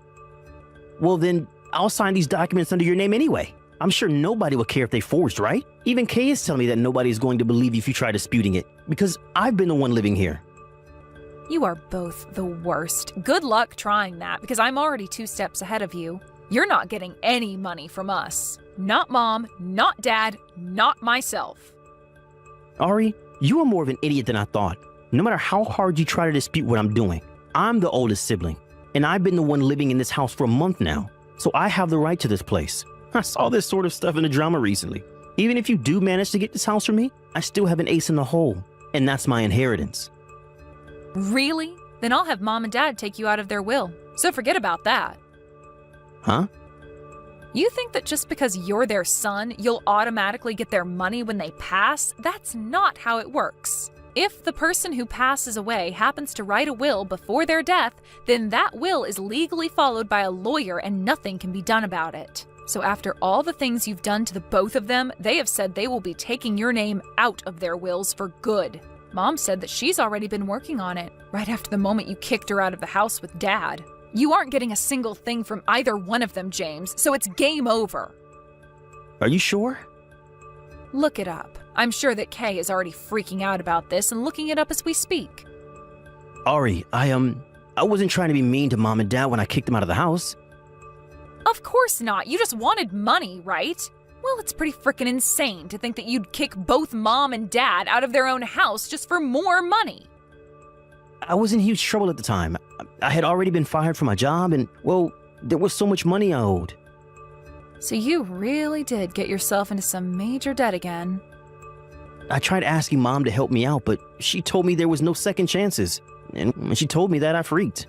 Well then, I'll sign these documents under your name anyway. I'm sure nobody will care if they forged, right? Even Kay is telling me that nobody is going to believe you if you try disputing it, because I've been the one living here. You are both the worst. Good luck trying that, because I'm already 2 steps ahead of you. You're not getting any money from us. Not Mom, not Dad, not myself. Ari, you are more of an idiot than I thought. No matter how hard you try to dispute what I'm doing, I'm the oldest sibling, and I've been the one living in this house for a month now, so I have the right to this place. I saw this sort of stuff in the drama recently. Even if you do manage to get this house from me, I still have an ace in the hole, and that's my inheritance. Really? Then I'll have Mom and Dad take you out of their will, so forget about that. Huh? You think that just because you're their son, you'll automatically get their money when they pass? That's not how it works. If the person who passes away happens to write a will before their death, then that will is legally followed by a lawyer and nothing can be done about it. So after all the things you've done to the both of them, they have said they will be taking your name out of their wills for good. Mom said that she's already been working on it, right after the moment you kicked her out of the house with Dad. You aren't getting a single thing from either one of them, James, so it's game over. Are you sure? Look it up. I'm sure that Kay is already freaking out about this and looking it up as we speak. Ari, I wasn't trying to be mean to Mom and Dad when I kicked them out of the house. Of course not. You just wanted money, right? Well, it's pretty frickin' insane to think that you'd kick both Mom and Dad out of their own house just for more money. I was in huge trouble at the time. I had already been fired from my job and, well, there was so much money I owed. So you really did get yourself into some major debt again. I tried asking Mom to help me out, but she told me there was no second chances. And when she told me that, I freaked.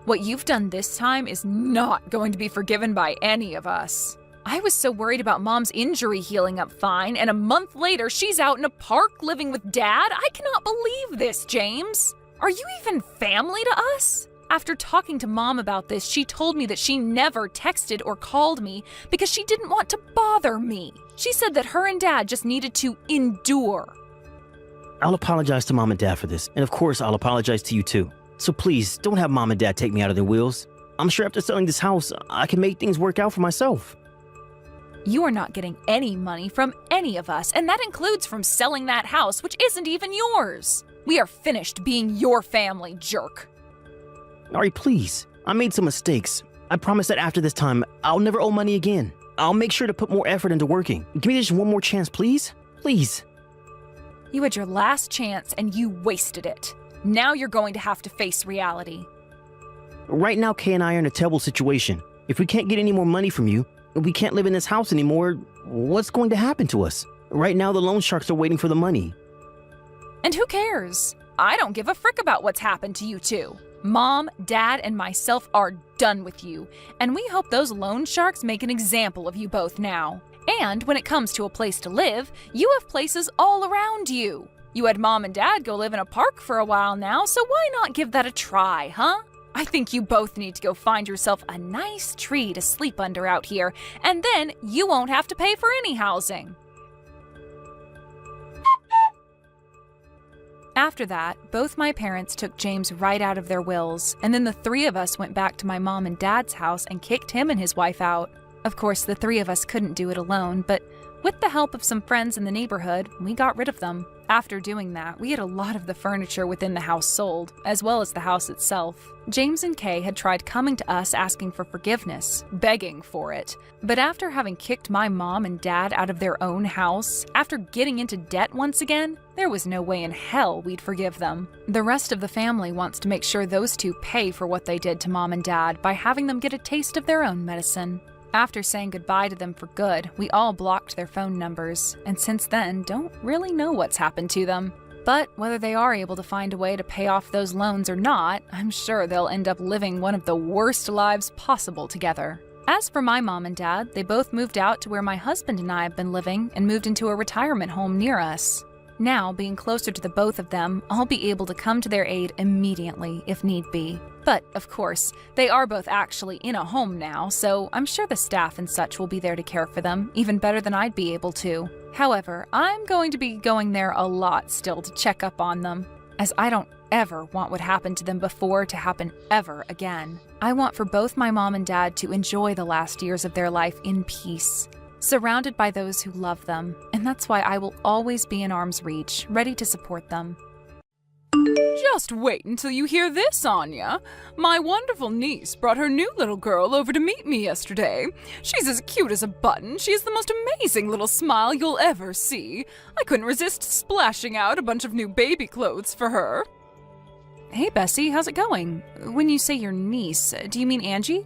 What you've done this time is not going to be forgiven by any of us. I was so worried about Mom's injury healing up fine, and a month later she's out in a park living with Dad? I cannot believe this, James. Are you even family to us? After talking to Mom about this, she told me that she never texted or called me because she didn't want to bother me. She said that her and Dad just needed to endure. I'll apologize to Mom and Dad for this, and of course I'll apologize to you too. So please, don't have Mom and Dad take me out of their wheels. I'm sure after selling this house, I can make things work out for myself. You are not getting any money from any of us, and that includes from selling that house, which isn't even yours. We are finished being your family, jerk. Ari, please. I made some mistakes. I promise that after this time, I'll never owe money again. I'll make sure to put more effort into working. Give me just one more chance, please? Please. You had your last chance, and you wasted it. Now you're going to have to face reality. Right now, Kay and I are in a terrible situation. If we can't get any more money from you, we can't live in this house anymore, what's going to happen to us? Right now, the loan sharks are waiting for the money. And who cares? I don't give a frick about what's happened to you two. Mom, Dad, and myself are done with you, and we hope those loan sharks make an example of you both now. And when it comes to a place to live, you have places all around you. You had Mom and Dad go live in a park for a while now, so why not give that a try, huh? I think you both need to go find yourself a nice tree to sleep under out here, and then you won't have to pay for any housing. After that, both my parents took James right out of their wills, and then the three of us went back to my mom and dad's house and kicked him and his wife out. Of course, the three of us couldn't do it alone, but with the help of some friends in the neighborhood, we got rid of them. After doing that, we had a lot of the furniture within the house sold, as well as the house itself. James and Kay had tried coming to us asking for forgiveness, begging for it. But after having kicked my mom and dad out of their own house, after getting into debt once again, there was no way in hell we'd forgive them. The rest of the family wants to make sure those two pay for what they did to mom and dad by having them get a taste of their own medicine. After saying goodbye to them for good, we all blocked their phone numbers, and since then don't really know what's happened to them. But whether they are able to find a way to pay off those loans or not, I'm sure they'll end up living one of the worst lives possible together. As for my mom and dad, they both moved out to where my husband and I have been living and moved into a retirement home near us. Now, being closer to the both of them, I'll be able to come to their aid immediately if need be. But, of course, they are both actually in a home now, so I'm sure the staff and such will be there to care for them, even better than I'd be able to. However, I'm going to be going there a lot still to check up on them, as I don't ever want what happened to them before to happen ever again. I want for both my mom and dad to enjoy the last years of their life in peace, surrounded by those who love them, and that's why I will always be in arm's reach, ready to support them. Just wait until you hear this, Anya. My wonderful niece brought her new little girl over to meet me yesterday. She's as cute as a button. She has the most amazing little smile you'll ever see. I couldn't resist splashing out a bunch of new baby clothes for her. Hey, Bessie, how's it going? When you say your niece, do you mean Angie?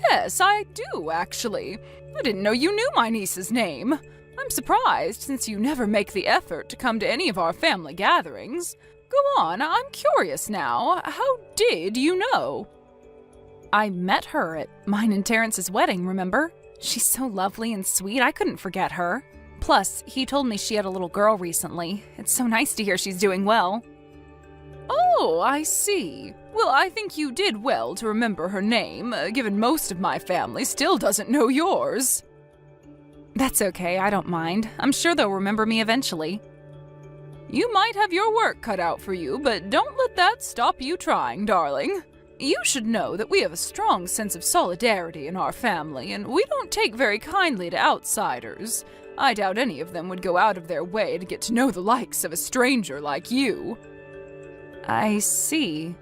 Yes, I do, actually. I didn't know you knew my niece's name. I'm surprised, since you never make the effort to come to any of our family gatherings. Go on, I'm curious now. How did you know? I met her at mine and Terrence's wedding, remember? She's so lovely and sweet, I couldn't forget her. Plus, he told me she had a little girl recently. It's so nice to hear she's doing well. Oh, I see. Well, I think you did well to remember her name, given most of my family still doesn't know yours. That's okay, I don't mind. I'm sure they'll remember me eventually. You might have your work cut out for you, but don't let that stop you trying, darling. You should know that we have a strong sense of solidarity in our family, and we don't take very kindly to outsiders. I doubt any of them would go out of their way to get to know the likes of a stranger like you. I see.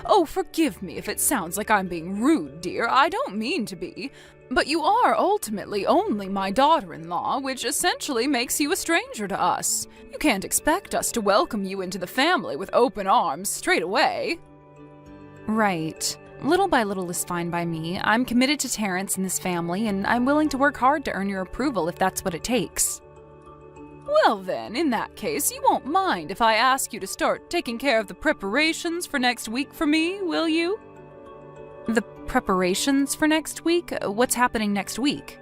Oh, forgive me if it sounds like I'm being rude, dear. I don't mean to be. But you are ultimately only my daughter-in-law, which essentially makes you a stranger to us. You can't expect us to welcome you into the family with open arms straight away. Right. Little by little is fine by me. I'm committed to Terrence and this family, and I'm willing to work hard to earn your approval if that's what it takes. Well then, in that case, you won't mind if I ask you to start taking care of the preparations for next week for me, will you? The preparations for next week? What's happening next week?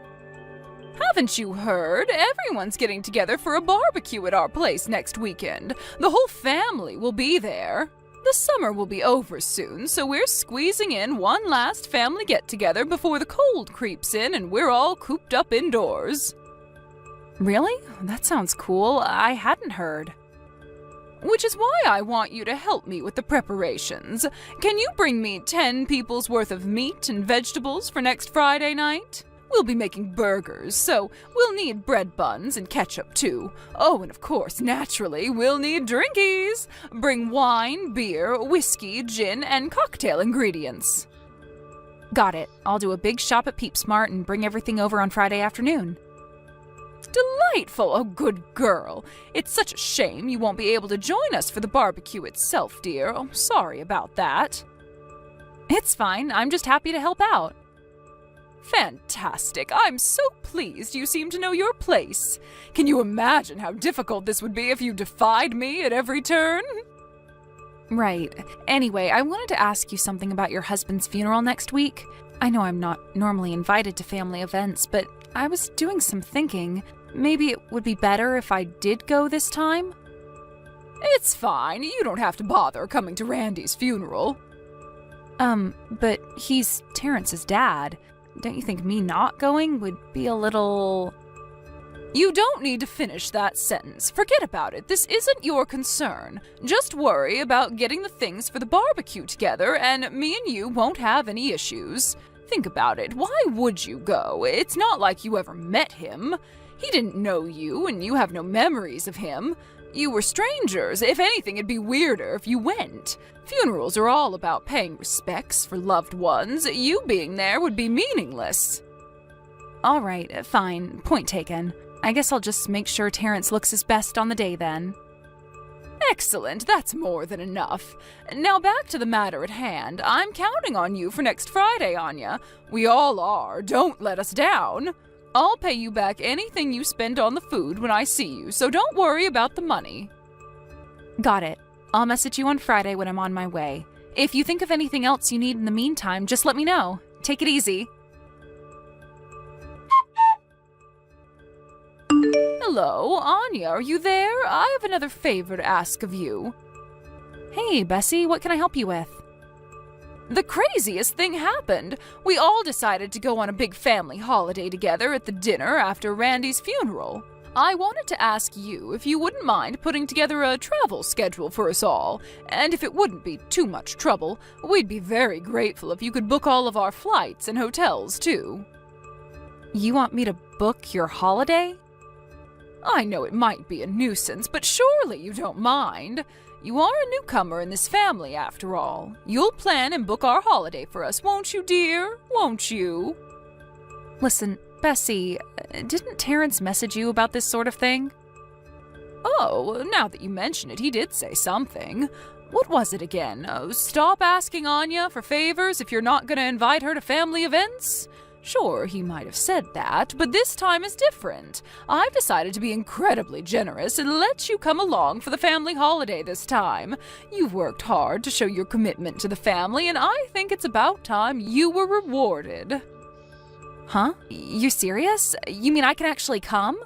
Haven't you heard? Everyone's getting together for a barbecue at our place next weekend. The whole family will be there. The summer will be over soon, so we're squeezing in one last family get-together before the cold creeps in and we're all cooped up indoors. Really? That sounds cool. I hadn't heard. Which is why I want you to help me with the preparations. Can you bring me 10 people's worth of meat and vegetables for next Friday night? We'll be making burgers, so we'll need bread buns and ketchup too. Oh, and of course, naturally, we'll need drinkies. Bring wine, beer, whiskey, gin, and cocktail ingredients. Got it. I'll do a big shop at PeepSmart and bring everything over on Friday afternoon. Delightful, oh good girl. It's such a shame you won't be able to join us for the barbecue itself, dear. Oh, sorry about that. It's fine. I'm just happy to help out. Fantastic. I'm so pleased you seem to know your place. Can you imagine how difficult this would be if you defied me at every turn? Right. Anyway, I wanted to ask you something about your husband's funeral next week. I know I'm not normally invited to family events, but I was doing some thinking. Maybe it would be better if I did go this time? It's fine. You don't have to bother coming to Randy's funeral. But he's Terrence's dad. Don't you think me not going would be a little... You don't need to finish that sentence. Forget about it. This isn't your concern. Just worry about getting the things for the barbecue together, and me and you won't have any issues. Think about it. Why would you go? It's not like you ever met him. He didn't know you, and you have no memories of him. You were strangers. If anything, it'd be weirder if you went. Funerals are all about paying respects for loved ones. You being there would be meaningless. All right, fine. Point taken. I guess I'll just make sure Terrence looks his best on the day then. Excellent. That's more than enough. Now back to the matter at hand. I'm counting on you for next Friday, Anya. We all are. Don't let us down. I'll pay you back anything you spend on the food when I see you, so don't worry about the money. Got it. I'll message you on Friday when I'm on my way. If you think of anything else you need in the meantime, just let me know. Take it easy. Hello, Anya, are you there? I have another favor to ask of you. Hey, Bessie, what can I help you with? The craziest thing happened. We all decided to go on a big family holiday together at the dinner after Randy's funeral. I wanted to ask you if you wouldn't mind putting together a travel schedule for us all, and if it wouldn't be too much trouble, we'd be very grateful if you could book all of our flights and hotels, too. You want me to book your holiday? I know it might be a nuisance, but surely you don't mind. You are a newcomer in this family, after all. You'll plan and book our holiday for us, won't you, dear? Won't you? Listen, Bessie, didn't Terrence message you about this sort of thing? Oh, now that you mention it, he did say something. What was it again? Stop asking Anya for favors if you're not going to invite her to family events? Sure, he might have said that, but this time is different. I've decided to be incredibly generous and let you come along for the family holiday this time. You've worked hard to show your commitment to the family, and I think it's about time you were rewarded. Huh? You're serious? You mean I can actually come?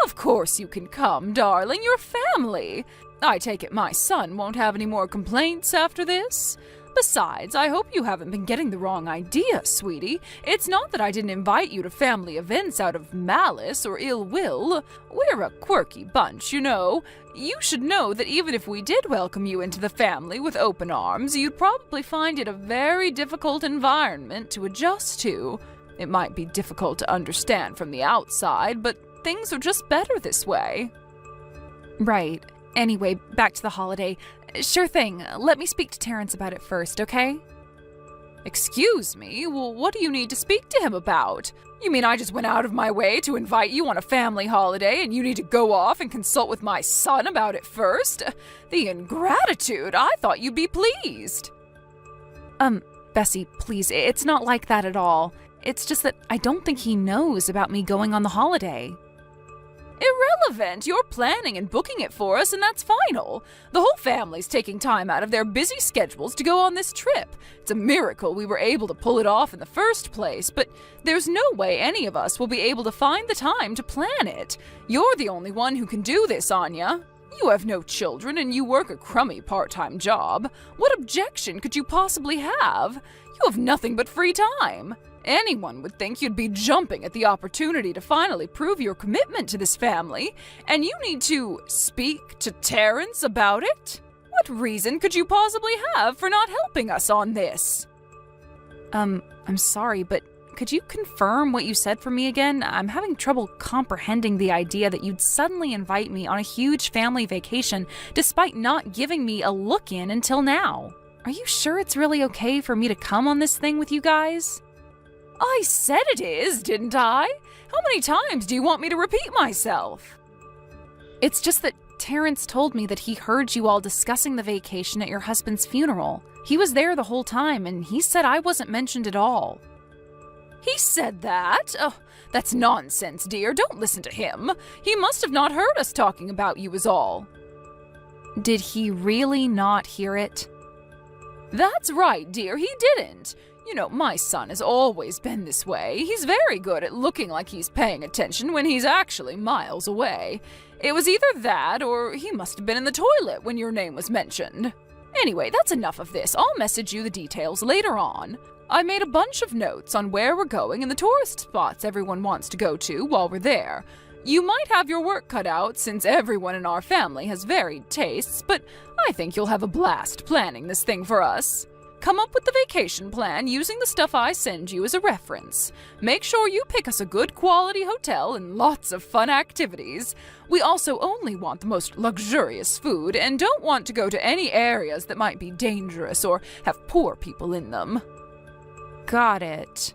Of course you can come, darling. You're family. I take it my son won't have any more complaints after this? Besides, I hope you haven't been getting the wrong idea, sweetie. It's not that I didn't invite you to family events out of malice or ill will. We're a quirky bunch, you know. You should know that even if we did welcome you into the family with open arms, you'd probably find it a very difficult environment to adjust to. It might be difficult to understand from the outside, but things are just better this way. Right. Anyway, back to the holiday. Sure thing. Let me speak to Terrence about it first, okay? Excuse me? Well, what do you need to speak to him about? You mean I just went out of my way to invite you on a family holiday and you need to go off and consult with my son about it first? The ingratitude! I thought you'd be pleased. Bessie, please, it's not like that at all. It's just that I don't think he knows about me going on the holiday. Irrelevant. You're planning and booking it for us, and that's final. The whole family's taking time out of their busy schedules to go on this trip. It's a miracle we were able to pull it off in the first place, but there's no way any of us will be able to find the time to plan it. You're the only one who can do this, Anya. You have no children, and you work a crummy part-time job. What objection could you possibly have? You have nothing but free time. Anyone would think you'd be jumping at the opportunity to finally prove your commitment to this family, and you need to speak to Terrence about it? What reason could you possibly have for not helping us on this? I'm sorry, but could you confirm what you said for me again? I'm having trouble comprehending the idea that you'd suddenly invite me on a huge family vacation despite not giving me a look-in until now. Are you sure it's really okay for me to come on this thing with you guys? I said it is, didn't I? How many times do you want me to repeat myself? It's just that Terrence told me that he heard you all discussing the vacation at your husband's funeral. He was there the whole time, and he said I wasn't mentioned at all. He said that? Oh, that's nonsense, dear. Don't listen to him. He must have not heard us talking about you is all. Did he really not hear it? That's right, dear. He didn't. You know, my son has always been this way. He's very good at looking like he's paying attention when he's actually miles away. It was either that, or he must have been in the toilet when your name was mentioned. Anyway, that's enough of this. I'll message you the details later on. I made a bunch of notes on where we're going and the tourist spots everyone wants to go to while we're there. You might have your work cut out since everyone in our family has varied tastes, but I think you'll have a blast planning this thing for us. Come up with the vacation plan using the stuff I send you as a reference. Make sure you pick us a good quality hotel and lots of fun activities. We also only want the most luxurious food and don't want to go to any areas that might be dangerous or have poor people in them. Got it.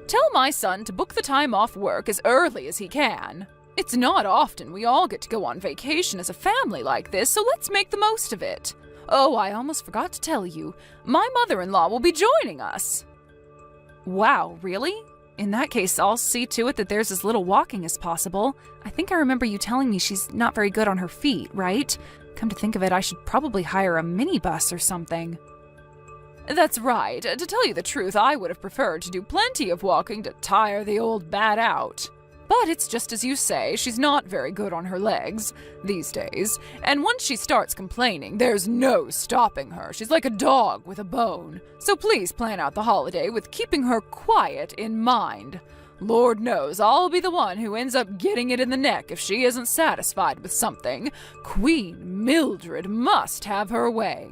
Tell my son to book the time off work as early as he can. It's not often we all get to go on vacation as a family like this, so let's make the most of it. Oh, I almost forgot to tell you. My mother-in-law will be joining us. Wow, really? In that case, I'll see to it that there's as little walking as possible. I think I remember you telling me she's not very good on her feet, right? Come to think of it, I should probably hire a minibus or something. That's right. To tell you the truth, I would have preferred to do plenty of walking to tire the old bat out. But it's just as you say, she's not very good on her legs these days. And once she starts complaining, there's no stopping her. She's like a dog with a bone. So please plan out the holiday with keeping her quiet in mind. Lord knows I'll be the one who ends up getting it in the neck if she isn't satisfied with something. Queen Mildred must have her way.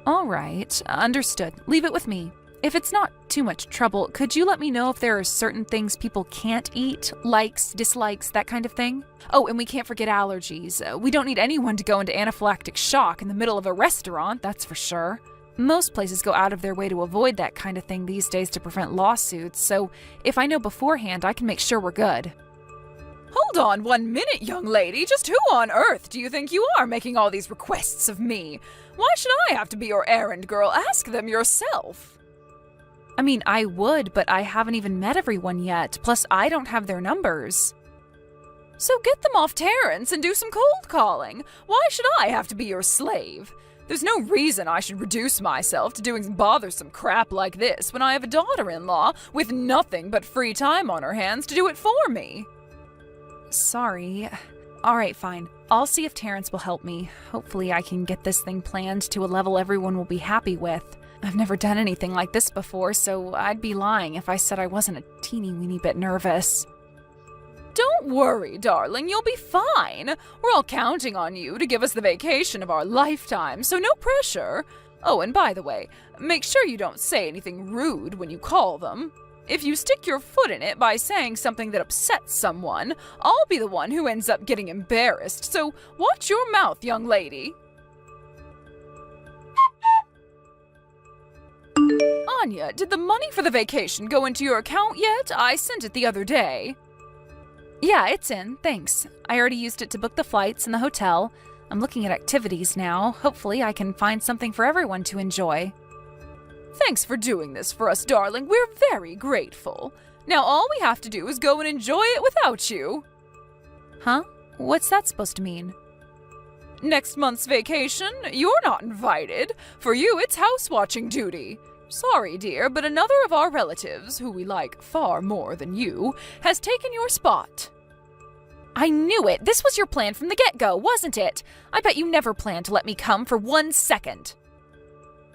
All right, understood. Leave it with me. If it's not too much trouble, could you let me know if there are certain things people can't eat? Likes, dislikes, that kind of thing? Oh, and we can't forget allergies. We don't need anyone to go into anaphylactic shock in the middle of a restaurant, that's for sure. Most places go out of their way to avoid that kind of thing these days to prevent lawsuits, so if I know beforehand, I can make sure we're good. Hold on 1 minute, young lady. Just who on earth do you think you are making all these requests of me? Why should I have to be your errand girl? Ask them yourself. I mean, I would, but I haven't even met everyone yet. Plus, I don't have their numbers. So get them off Terrence and do some cold calling. Why should I have to be your slave? There's no reason I should reduce myself to doing bothersome crap like this when I have a daughter-in-law with nothing but free time on her hands to do it for me. Sorry. Alright, fine. I'll see if Terrence will help me. Hopefully I can get this thing planned to a level everyone will be happy with. I've never done anything like this before, so I'd be lying if I said I wasn't a teeny weeny bit nervous. Don't worry, darling, you'll be fine. We're all counting on you to give us the vacation of our lifetime, so no pressure. Oh, and by the way, make sure you don't say anything rude when you call them. If you stick your foot in it by saying something that upsets someone, I'll be the one who ends up getting embarrassed, so watch your mouth, young lady. Anya, did the money for the vacation go into your account yet? I sent it the other day. Yeah, it's in, thanks. I already used it to book the flights and the hotel. I'm looking at activities now. Hopefully I can find something for everyone to enjoy. Thanks for doing this for us, darling. We're very grateful. Now all we have to do is go and enjoy it without you. Huh? What's that supposed to mean? Next month's vacation, you're not invited. For you, it's house-watching duty. Sorry, dear, but another of our relatives, who we like far more than you, has taken your spot. I knew it! This was your plan from the get-go, wasn't it? I bet you never planned to let me come for 1 second.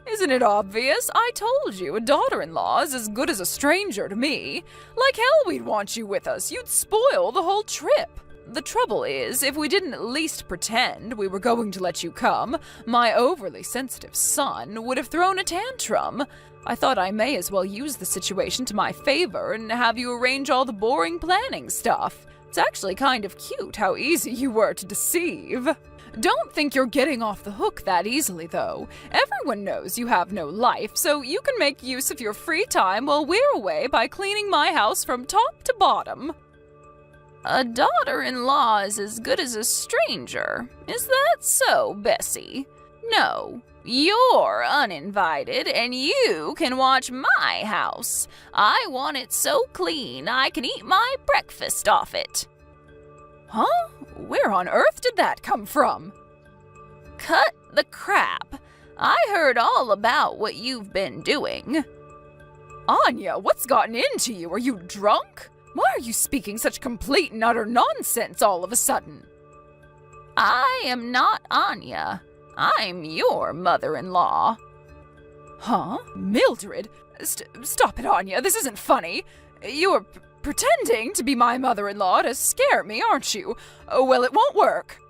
Isn't it obvious? I told you, a daughter-in-law is as good as a stranger to me. Like hell we'd want you with us. You'd spoil the whole trip. The trouble is, if we didn't at least pretend we were going to let you come, my overly sensitive son would have thrown a tantrum. I thought I may as well use the situation to my favor and have you arrange all the boring planning stuff. It's actually kind of cute how easy you were to deceive. Don't think you're getting off the hook that easily, though. Everyone knows you have no life, so you can make use of your free time while we're away by cleaning my house from top to bottom. A daughter-in-law is as good as a stranger. Is that so, Bessie? No, you're uninvited, and you can watch my house. I want it so clean I can eat my breakfast off it. Huh? Where on earth did that come from? Cut the crap. I heard all about what you've been doing. Anya, what's gotten into you? Are you drunk? Why are you speaking such complete and utter nonsense all of a sudden? I am not Anya. I'm your mother-in-law. Huh? Mildred? Stop it, Anya. This isn't funny. You're pretending to be my mother-in-law to scare me, aren't you? Well, it won't work.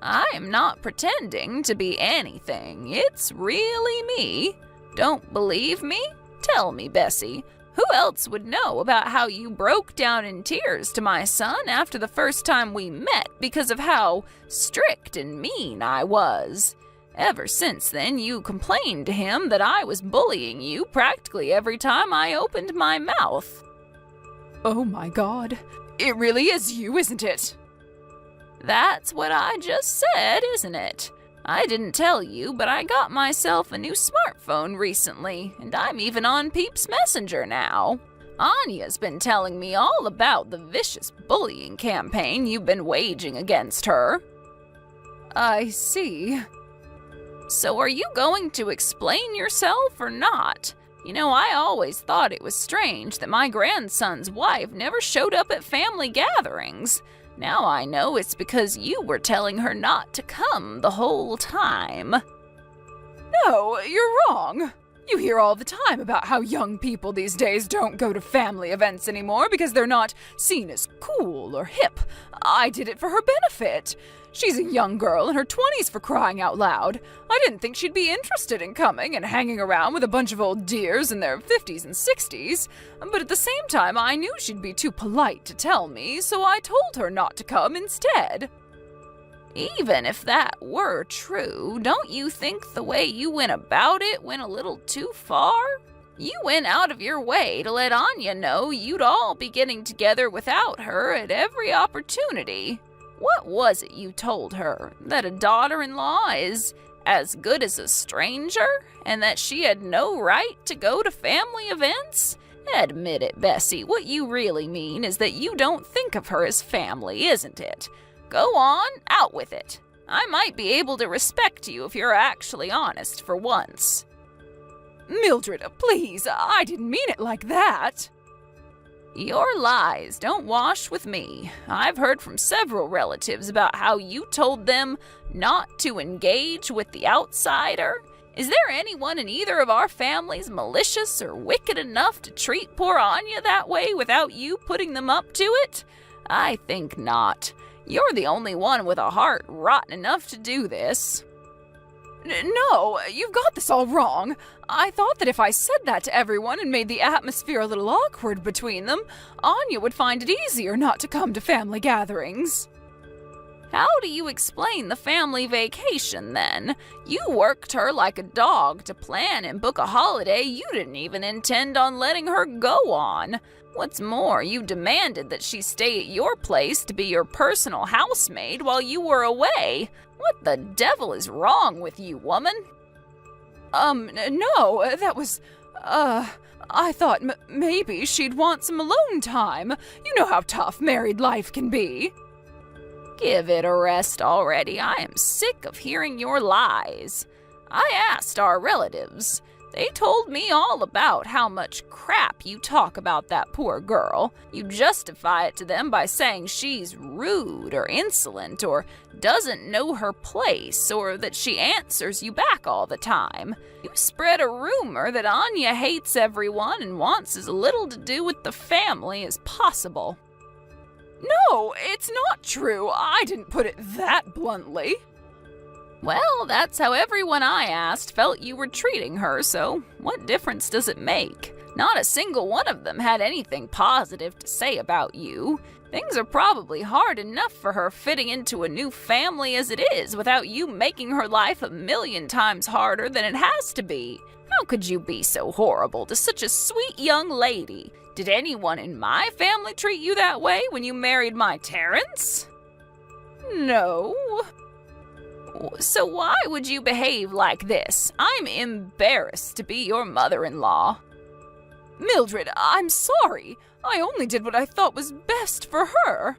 I'm not pretending to be anything. It's really me. Don't believe me? Tell me, Bessie. Who else would know about how you broke down in tears to my son after the first time we met because of how strict and mean I was? Ever since then, you complained to him that I was bullying you practically every time I opened my mouth. Oh my God. It really is you, isn't it? That's what I just said, isn't it? I didn't tell you, but I got myself a new smartphone recently, and I'm even on Peep's Messenger now. Anya's been telling me all about the vicious bullying campaign you've been waging against her. I see. So are you going to explain yourself or not? You know, I always thought it was strange that my grandson's wife never showed up at family gatherings. Now I know it's because you were telling her not to come the whole time. No, you're wrong. You hear all the time about how young people these days don't go to family events anymore because they're not seen as cool or hip. I did it for her benefit. She's a young girl in her 20s, for crying out loud. I didn't think she'd be interested in coming and hanging around with a bunch of old dears in their 50s and 60s. But at the same time, I knew she'd be too polite to tell me, so I told her not to come instead. Even if that were true, don't you think the way you went about it went a little too far? You went out of your way to let Anya know you'd all be getting together without her at every opportunity. What was it you told her? That a daughter-in-law is as good as a stranger? And that she had no right to go to family events? Admit it, Bessie. What you really mean is that you don't think of her as family, isn't it? Go on, out with it. I might be able to respect you if you're actually honest for once. Mildred, please, I didn't mean it like that. Your lies don't wash with me. I've heard from several relatives about how you told them not to engage with the outsider. Is there anyone in either of our families malicious or wicked enough to treat poor Anya that way without you putting them up to it? I think not. You're the only one with a heart rotten enough to do this. No, you've got this all wrong. I thought that if I said that to everyone and made the atmosphere a little awkward between them, Anya would find it easier not to come to family gatherings. How do you explain the family vacation, then? You worked her like a dog to plan and book a holiday you didn't even intend on letting her go on. What's more, you demanded that she stay at your place to be your personal housemaid while you were away. What the devil is wrong with you, woman? No, that was, I thought maybe she'd want some alone time. You know how tough married life can be. Give it a rest already. I am sick of hearing your lies. I asked our relatives. They told me all about how much crap you talk about that poor girl. You justify it to them by saying she's rude or insolent or doesn't know her place or that she answers you back all the time. You spread a rumor that Anya hates everyone and wants as little to do with the family as possible. No, it's not true. I didn't put it that bluntly. Well, that's how everyone I asked felt you were treating her, so what difference does it make? Not a single one of them had anything positive to say about you. Things are probably hard enough for her fitting into a new family as it is without you making her life a million times harder than it has to be. How could you be so horrible to such a sweet young lady? Did anyone in my family treat you that way when you married my Terrence? No. So why would you behave like this? I'm embarrassed to be your mother-in-law. Mildred, I'm sorry. I only did what I thought was best for her.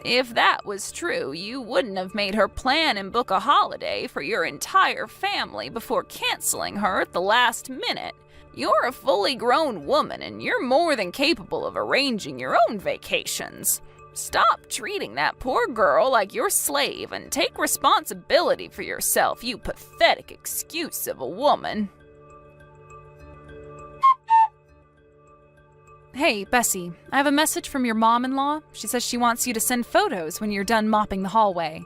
If that was true, you wouldn't have made her plan and book a holiday for your entire family before canceling her at the last minute. You're a fully grown woman and you're more than capable of arranging your own vacations. Stop treating that poor girl like your slave and take responsibility for yourself, you pathetic excuse of a woman. Hey, Bessie, I have a message from your mom-in-law. She says she wants you to send photos when you're done mopping the hallway.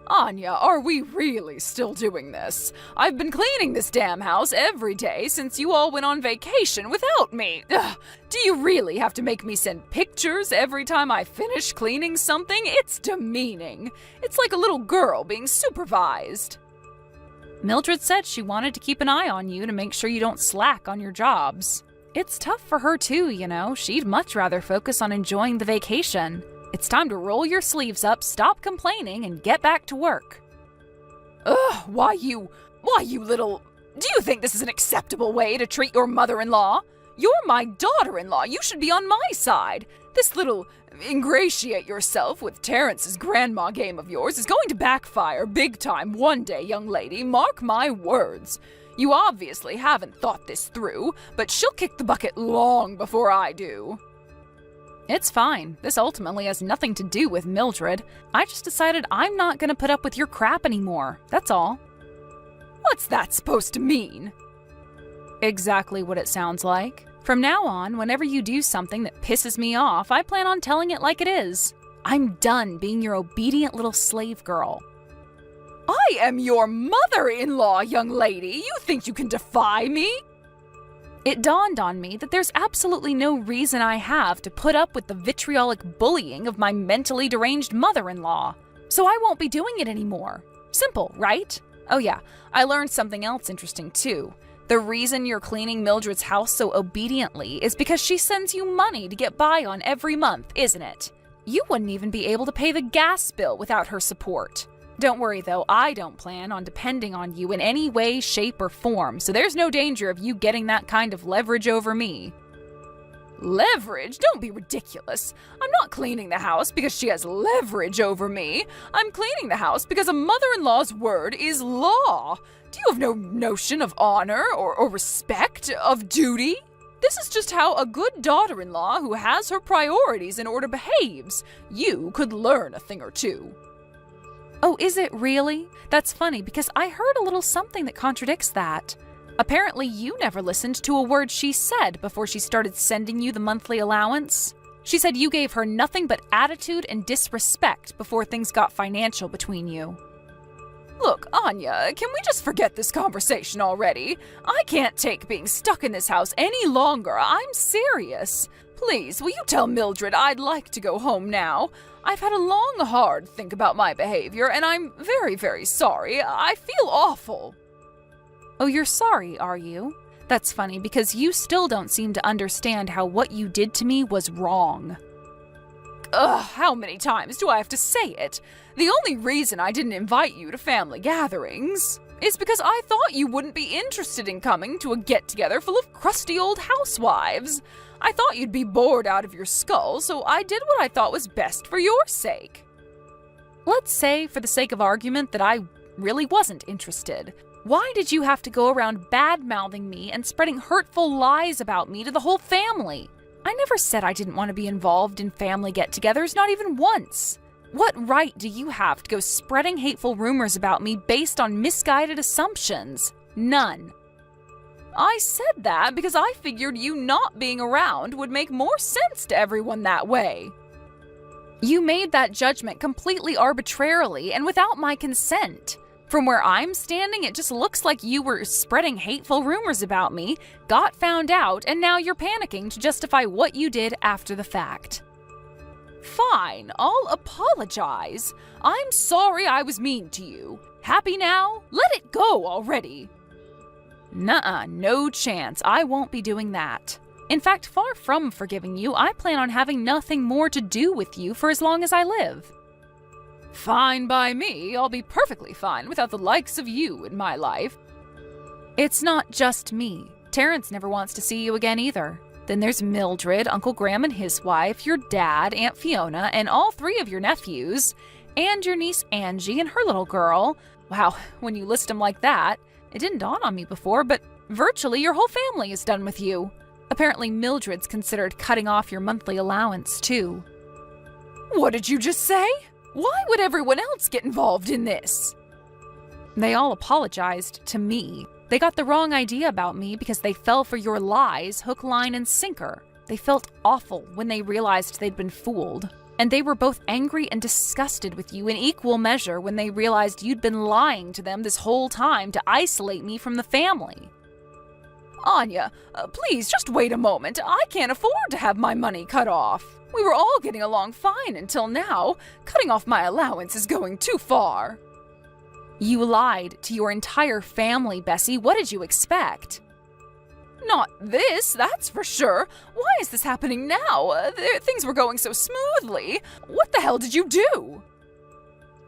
Anya, are we really still doing this? I've been cleaning this damn house every day since you all went on vacation without me. Ugh, do you really have to make me send pictures every time I finish cleaning something? It's demeaning. It's like a little girl being supervised. Mildred said she wanted to keep an eye on you to make sure you don't slack on your jobs. It's tough for her too, you know. She'd much rather focus on enjoying the vacation. It's time to roll your sleeves up, stop complaining, and get back to work. Ugh, why you little... Do you think this is an acceptable way to treat your mother-in-law? You're my daughter-in-law. You should be on my side. This little ingratiate yourself with Terrence's grandma game of yours is going to backfire big time one day, young lady. Mark my words. You obviously haven't thought this through, but she'll kick the bucket long before I do. It's fine. This ultimately has nothing to do with Mildred. I just decided I'm not gonna put up with your crap anymore. That's all. What's that supposed to mean? Exactly what it sounds like. From now on, whenever you do something that pisses me off, I plan on telling it like it is. I'm done being your obedient little slave girl. I am your mother-in-law, young lady. You think you can defy me? It dawned on me that there's absolutely no reason I have to put up with the vitriolic bullying of my mentally deranged mother-in-law. So I won't be doing it anymore. Simple, right? Oh yeah, I learned something else interesting too. The reason you're cleaning Mildred's house so obediently is because she sends you money to get by on every month, isn't it? You wouldn't even be able to pay the gas bill without her support. Don't worry though, I don't plan on depending on you in any way, shape, or form, so there's no danger of you getting that kind of leverage over me. Leverage? Don't be ridiculous. I'm not cleaning the house because she has leverage over me. I'm cleaning the house because a mother-in-law's word is law. Do you have no notion of honor or respect, of duty? This is just how a good daughter-in-law who has her priorities in order behaves. You could learn a thing or two. Oh, is it really? That's funny because I heard a little something that contradicts that. Apparently, you never listened to a word she said before she started sending you the monthly allowance. She said you gave her nothing but attitude and disrespect before things got financial between you. Look, Anya, can we just forget this conversation already? I can't take being stuck in this house any longer. I'm serious. Please, will you tell Mildred I'd like to go home now? I've had a long, hard think about my behavior, and I'm very, very sorry. I feel awful. Oh, you're sorry, are you? That's funny because you still don't seem to understand how what you did to me was wrong. Ugh, how many times do I have to say it? The only reason I didn't invite you to family gatherings is because I thought you wouldn't be interested in coming to a get-together full of crusty old housewives. I thought you'd be bored out of your skull, so I did what I thought was best for your sake. Let's say, for the sake of argument, that I really wasn't interested. Why did you have to go around bad-mouthing me and spreading hurtful lies about me to the whole family? I never said I didn't want to be involved in family get-togethers, not even once. What right do you have to go spreading hateful rumors about me based on misguided assumptions? None. I said that because I figured you not being around would make more sense to everyone that way. You made that judgment completely arbitrarily and without my consent. From where I'm standing, it just looks like you were spreading hateful rumors about me, got found out, and now you're panicking to justify what you did after the fact. Fine, I'll apologize. I'm sorry I was mean to you. Happy now? Let it go already. Nuh-uh, no chance. I won't be doing that. In fact, far from forgiving you, I plan on having nothing more to do with you for as long as I live. Fine by me. I'll be perfectly fine without the likes of you in my life. It's not just me. Terrence never wants to see you again either. Then there's Mildred, Uncle Graham and his wife, your dad, Aunt Fiona, and all three of your nephews, and your niece Angie and her little girl. Wow, when you list them like that, it didn't dawn on me before, but virtually your whole family is done with you. Apparently Mildred's considered cutting off your monthly allowance, too. What did you just say? Why would everyone else get involved in this? They all apologized to me. They got the wrong idea about me because they fell for your lies, hook, line, and sinker. They felt awful when they realized they'd been fooled. And they were both angry and disgusted with you in equal measure when they realized you'd been lying to them this whole time to isolate me from the family. Anya, please just wait a moment. I can't afford to have my money cut off. We were all getting along fine until now. Cutting off my allowance is going too far. You lied to your entire family, Bessie. What did you expect? Not this, that's for sure. Why is this happening now? Things were going so smoothly. What the hell did you do?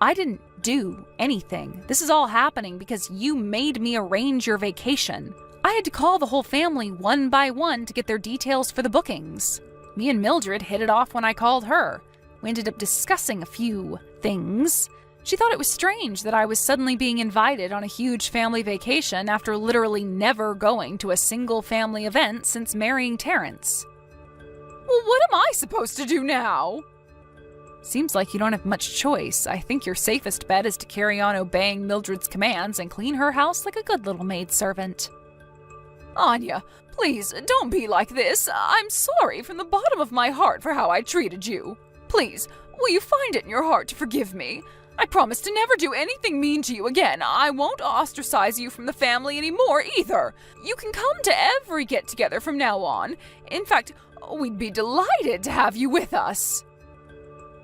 I didn't do anything. This is all happening because you made me arrange your vacation. I had to call the whole family one by one to get their details for the bookings. Me and Mildred hit it off when I called her. We ended up discussing a few things. She thought it was strange that I was suddenly being invited on a huge family vacation after literally never going to a single family event since marrying Terrence. Well, what am I supposed to do now? Seems like you don't have much choice. I think your safest bet is to carry on obeying Mildred's commands and clean her house like a good little maidservant. Anya, please, don't be like this. I'm sorry from the bottom of my heart for how I treated you. Please, will you find it in your heart to forgive me? I promise to never do anything mean to you again. I won't ostracize you from the family anymore either. You can come to every get-together from now on. In fact, we'd be delighted to have you with us.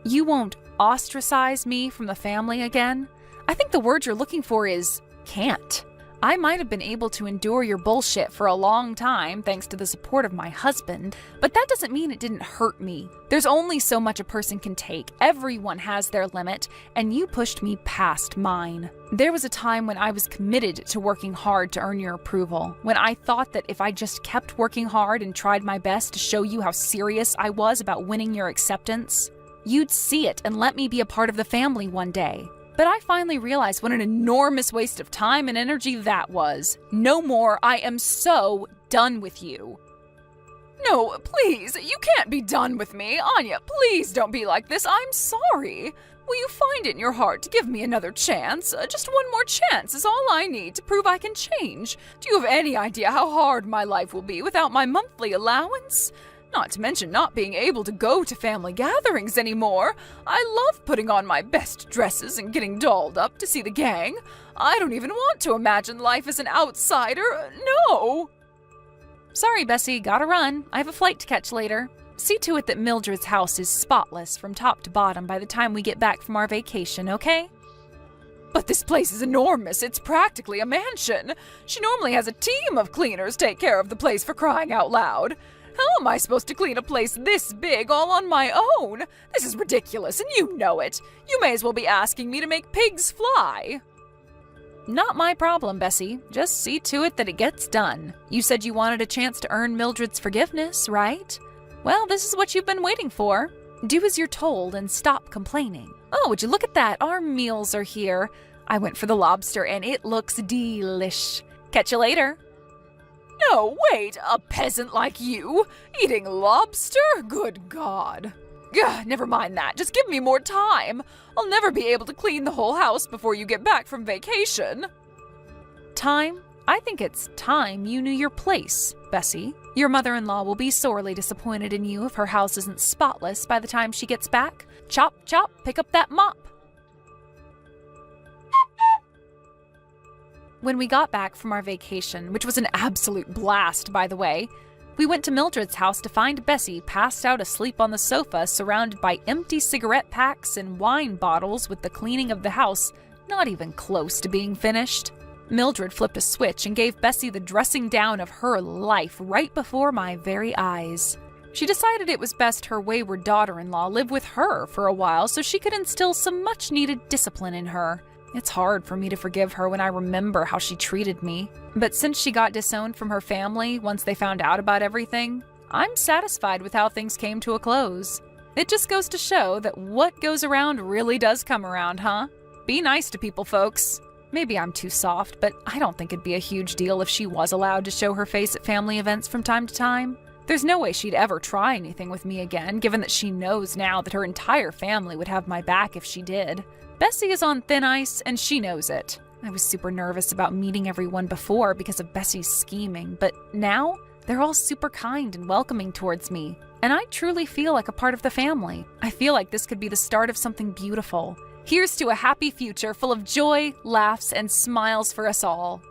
You won't ostracize me from the family again? I think the word you're looking for is can't. I might have been able to endure your bullshit for a long time thanks to the support of my husband, but that doesn't mean it didn't hurt me. There's only so much a person can take. Everyone has their limit, and you pushed me past mine. There was a time when I was committed to working hard to earn your approval, when I thought that if I just kept working hard and tried my best to show you how serious I was about winning your acceptance, you'd see it and let me be a part of the family one day. But I finally realized what an enormous waste of time and energy that was. No more. I am so done with you. No, please, you can't be done with me. Anya, please don't be like this. I'm sorry. Will you find it in your heart to give me another chance? Just one more chance is all I need to prove I can change. Do you have any idea how hard my life will be without my monthly allowance? Not to mention not being able to go to family gatherings anymore. I love putting on my best dresses and getting dolled up to see the gang. I don't even want to imagine life as an outsider. No! Sorry, Bessie, gotta run. I have a flight to catch later. See to it that Mildred's house is spotless from top to bottom by the time we get back from our vacation, okay? But this place is enormous. It's practically a mansion. She normally has a team of cleaners take care of the place, for crying out loud. How am I supposed to clean a place this big all on my own? This is ridiculous, and you know it. You may as well be asking me to make pigs fly. Not my problem, Bessie. Just see to it that it gets done. You said you wanted a chance to earn Mildred's forgiveness, right? Well, this is what you've been waiting for. Do as you're told and stop complaining. Oh, would you look at that? Our meals are here. I went for the lobster and it looks delish. Catch you later. No, wait, a peasant like you? Eating lobster? Good God. Ugh, never mind that. Just give me more time. I'll never be able to clean the whole house before you get back from vacation. Time? I think it's time you knew your place, Bessie. Your mother-in-law will be sorely disappointed in you if her house isn't spotless by the time she gets back. Chop, chop, pick up that mop. When we got back from our vacation, which was an absolute blast, by the way, we went to Mildred's house to find Bessie passed out asleep on the sofa, surrounded by empty cigarette packs and wine bottles, with the cleaning of the house not even close to being finished. Mildred flipped a switch and gave Bessie the dressing down of her life right before my very eyes. She decided it was best her wayward daughter-in-law live with her for a while so she could instill some much-needed discipline in her. It's hard for me to forgive her when I remember how she treated me. But since she got disowned from her family once they found out about everything, I'm satisfied with how things came to a close. It just goes to show that what goes around really does come around, huh? Be nice to people, folks. Maybe I'm too soft, but I don't think it'd be a huge deal if she was allowed to show her face at family events from time to time. There's no way she'd ever try anything with me again, given that she knows now that her entire family would have my back if she did. Bessie is on thin ice, and she knows it. I was super nervous about meeting everyone before because of Bessie's scheming, but now they're all super kind and welcoming towards me, and I truly feel like a part of the family. I feel like this could be the start of something beautiful. Here's to a happy future full of joy, laughs, and smiles for us all.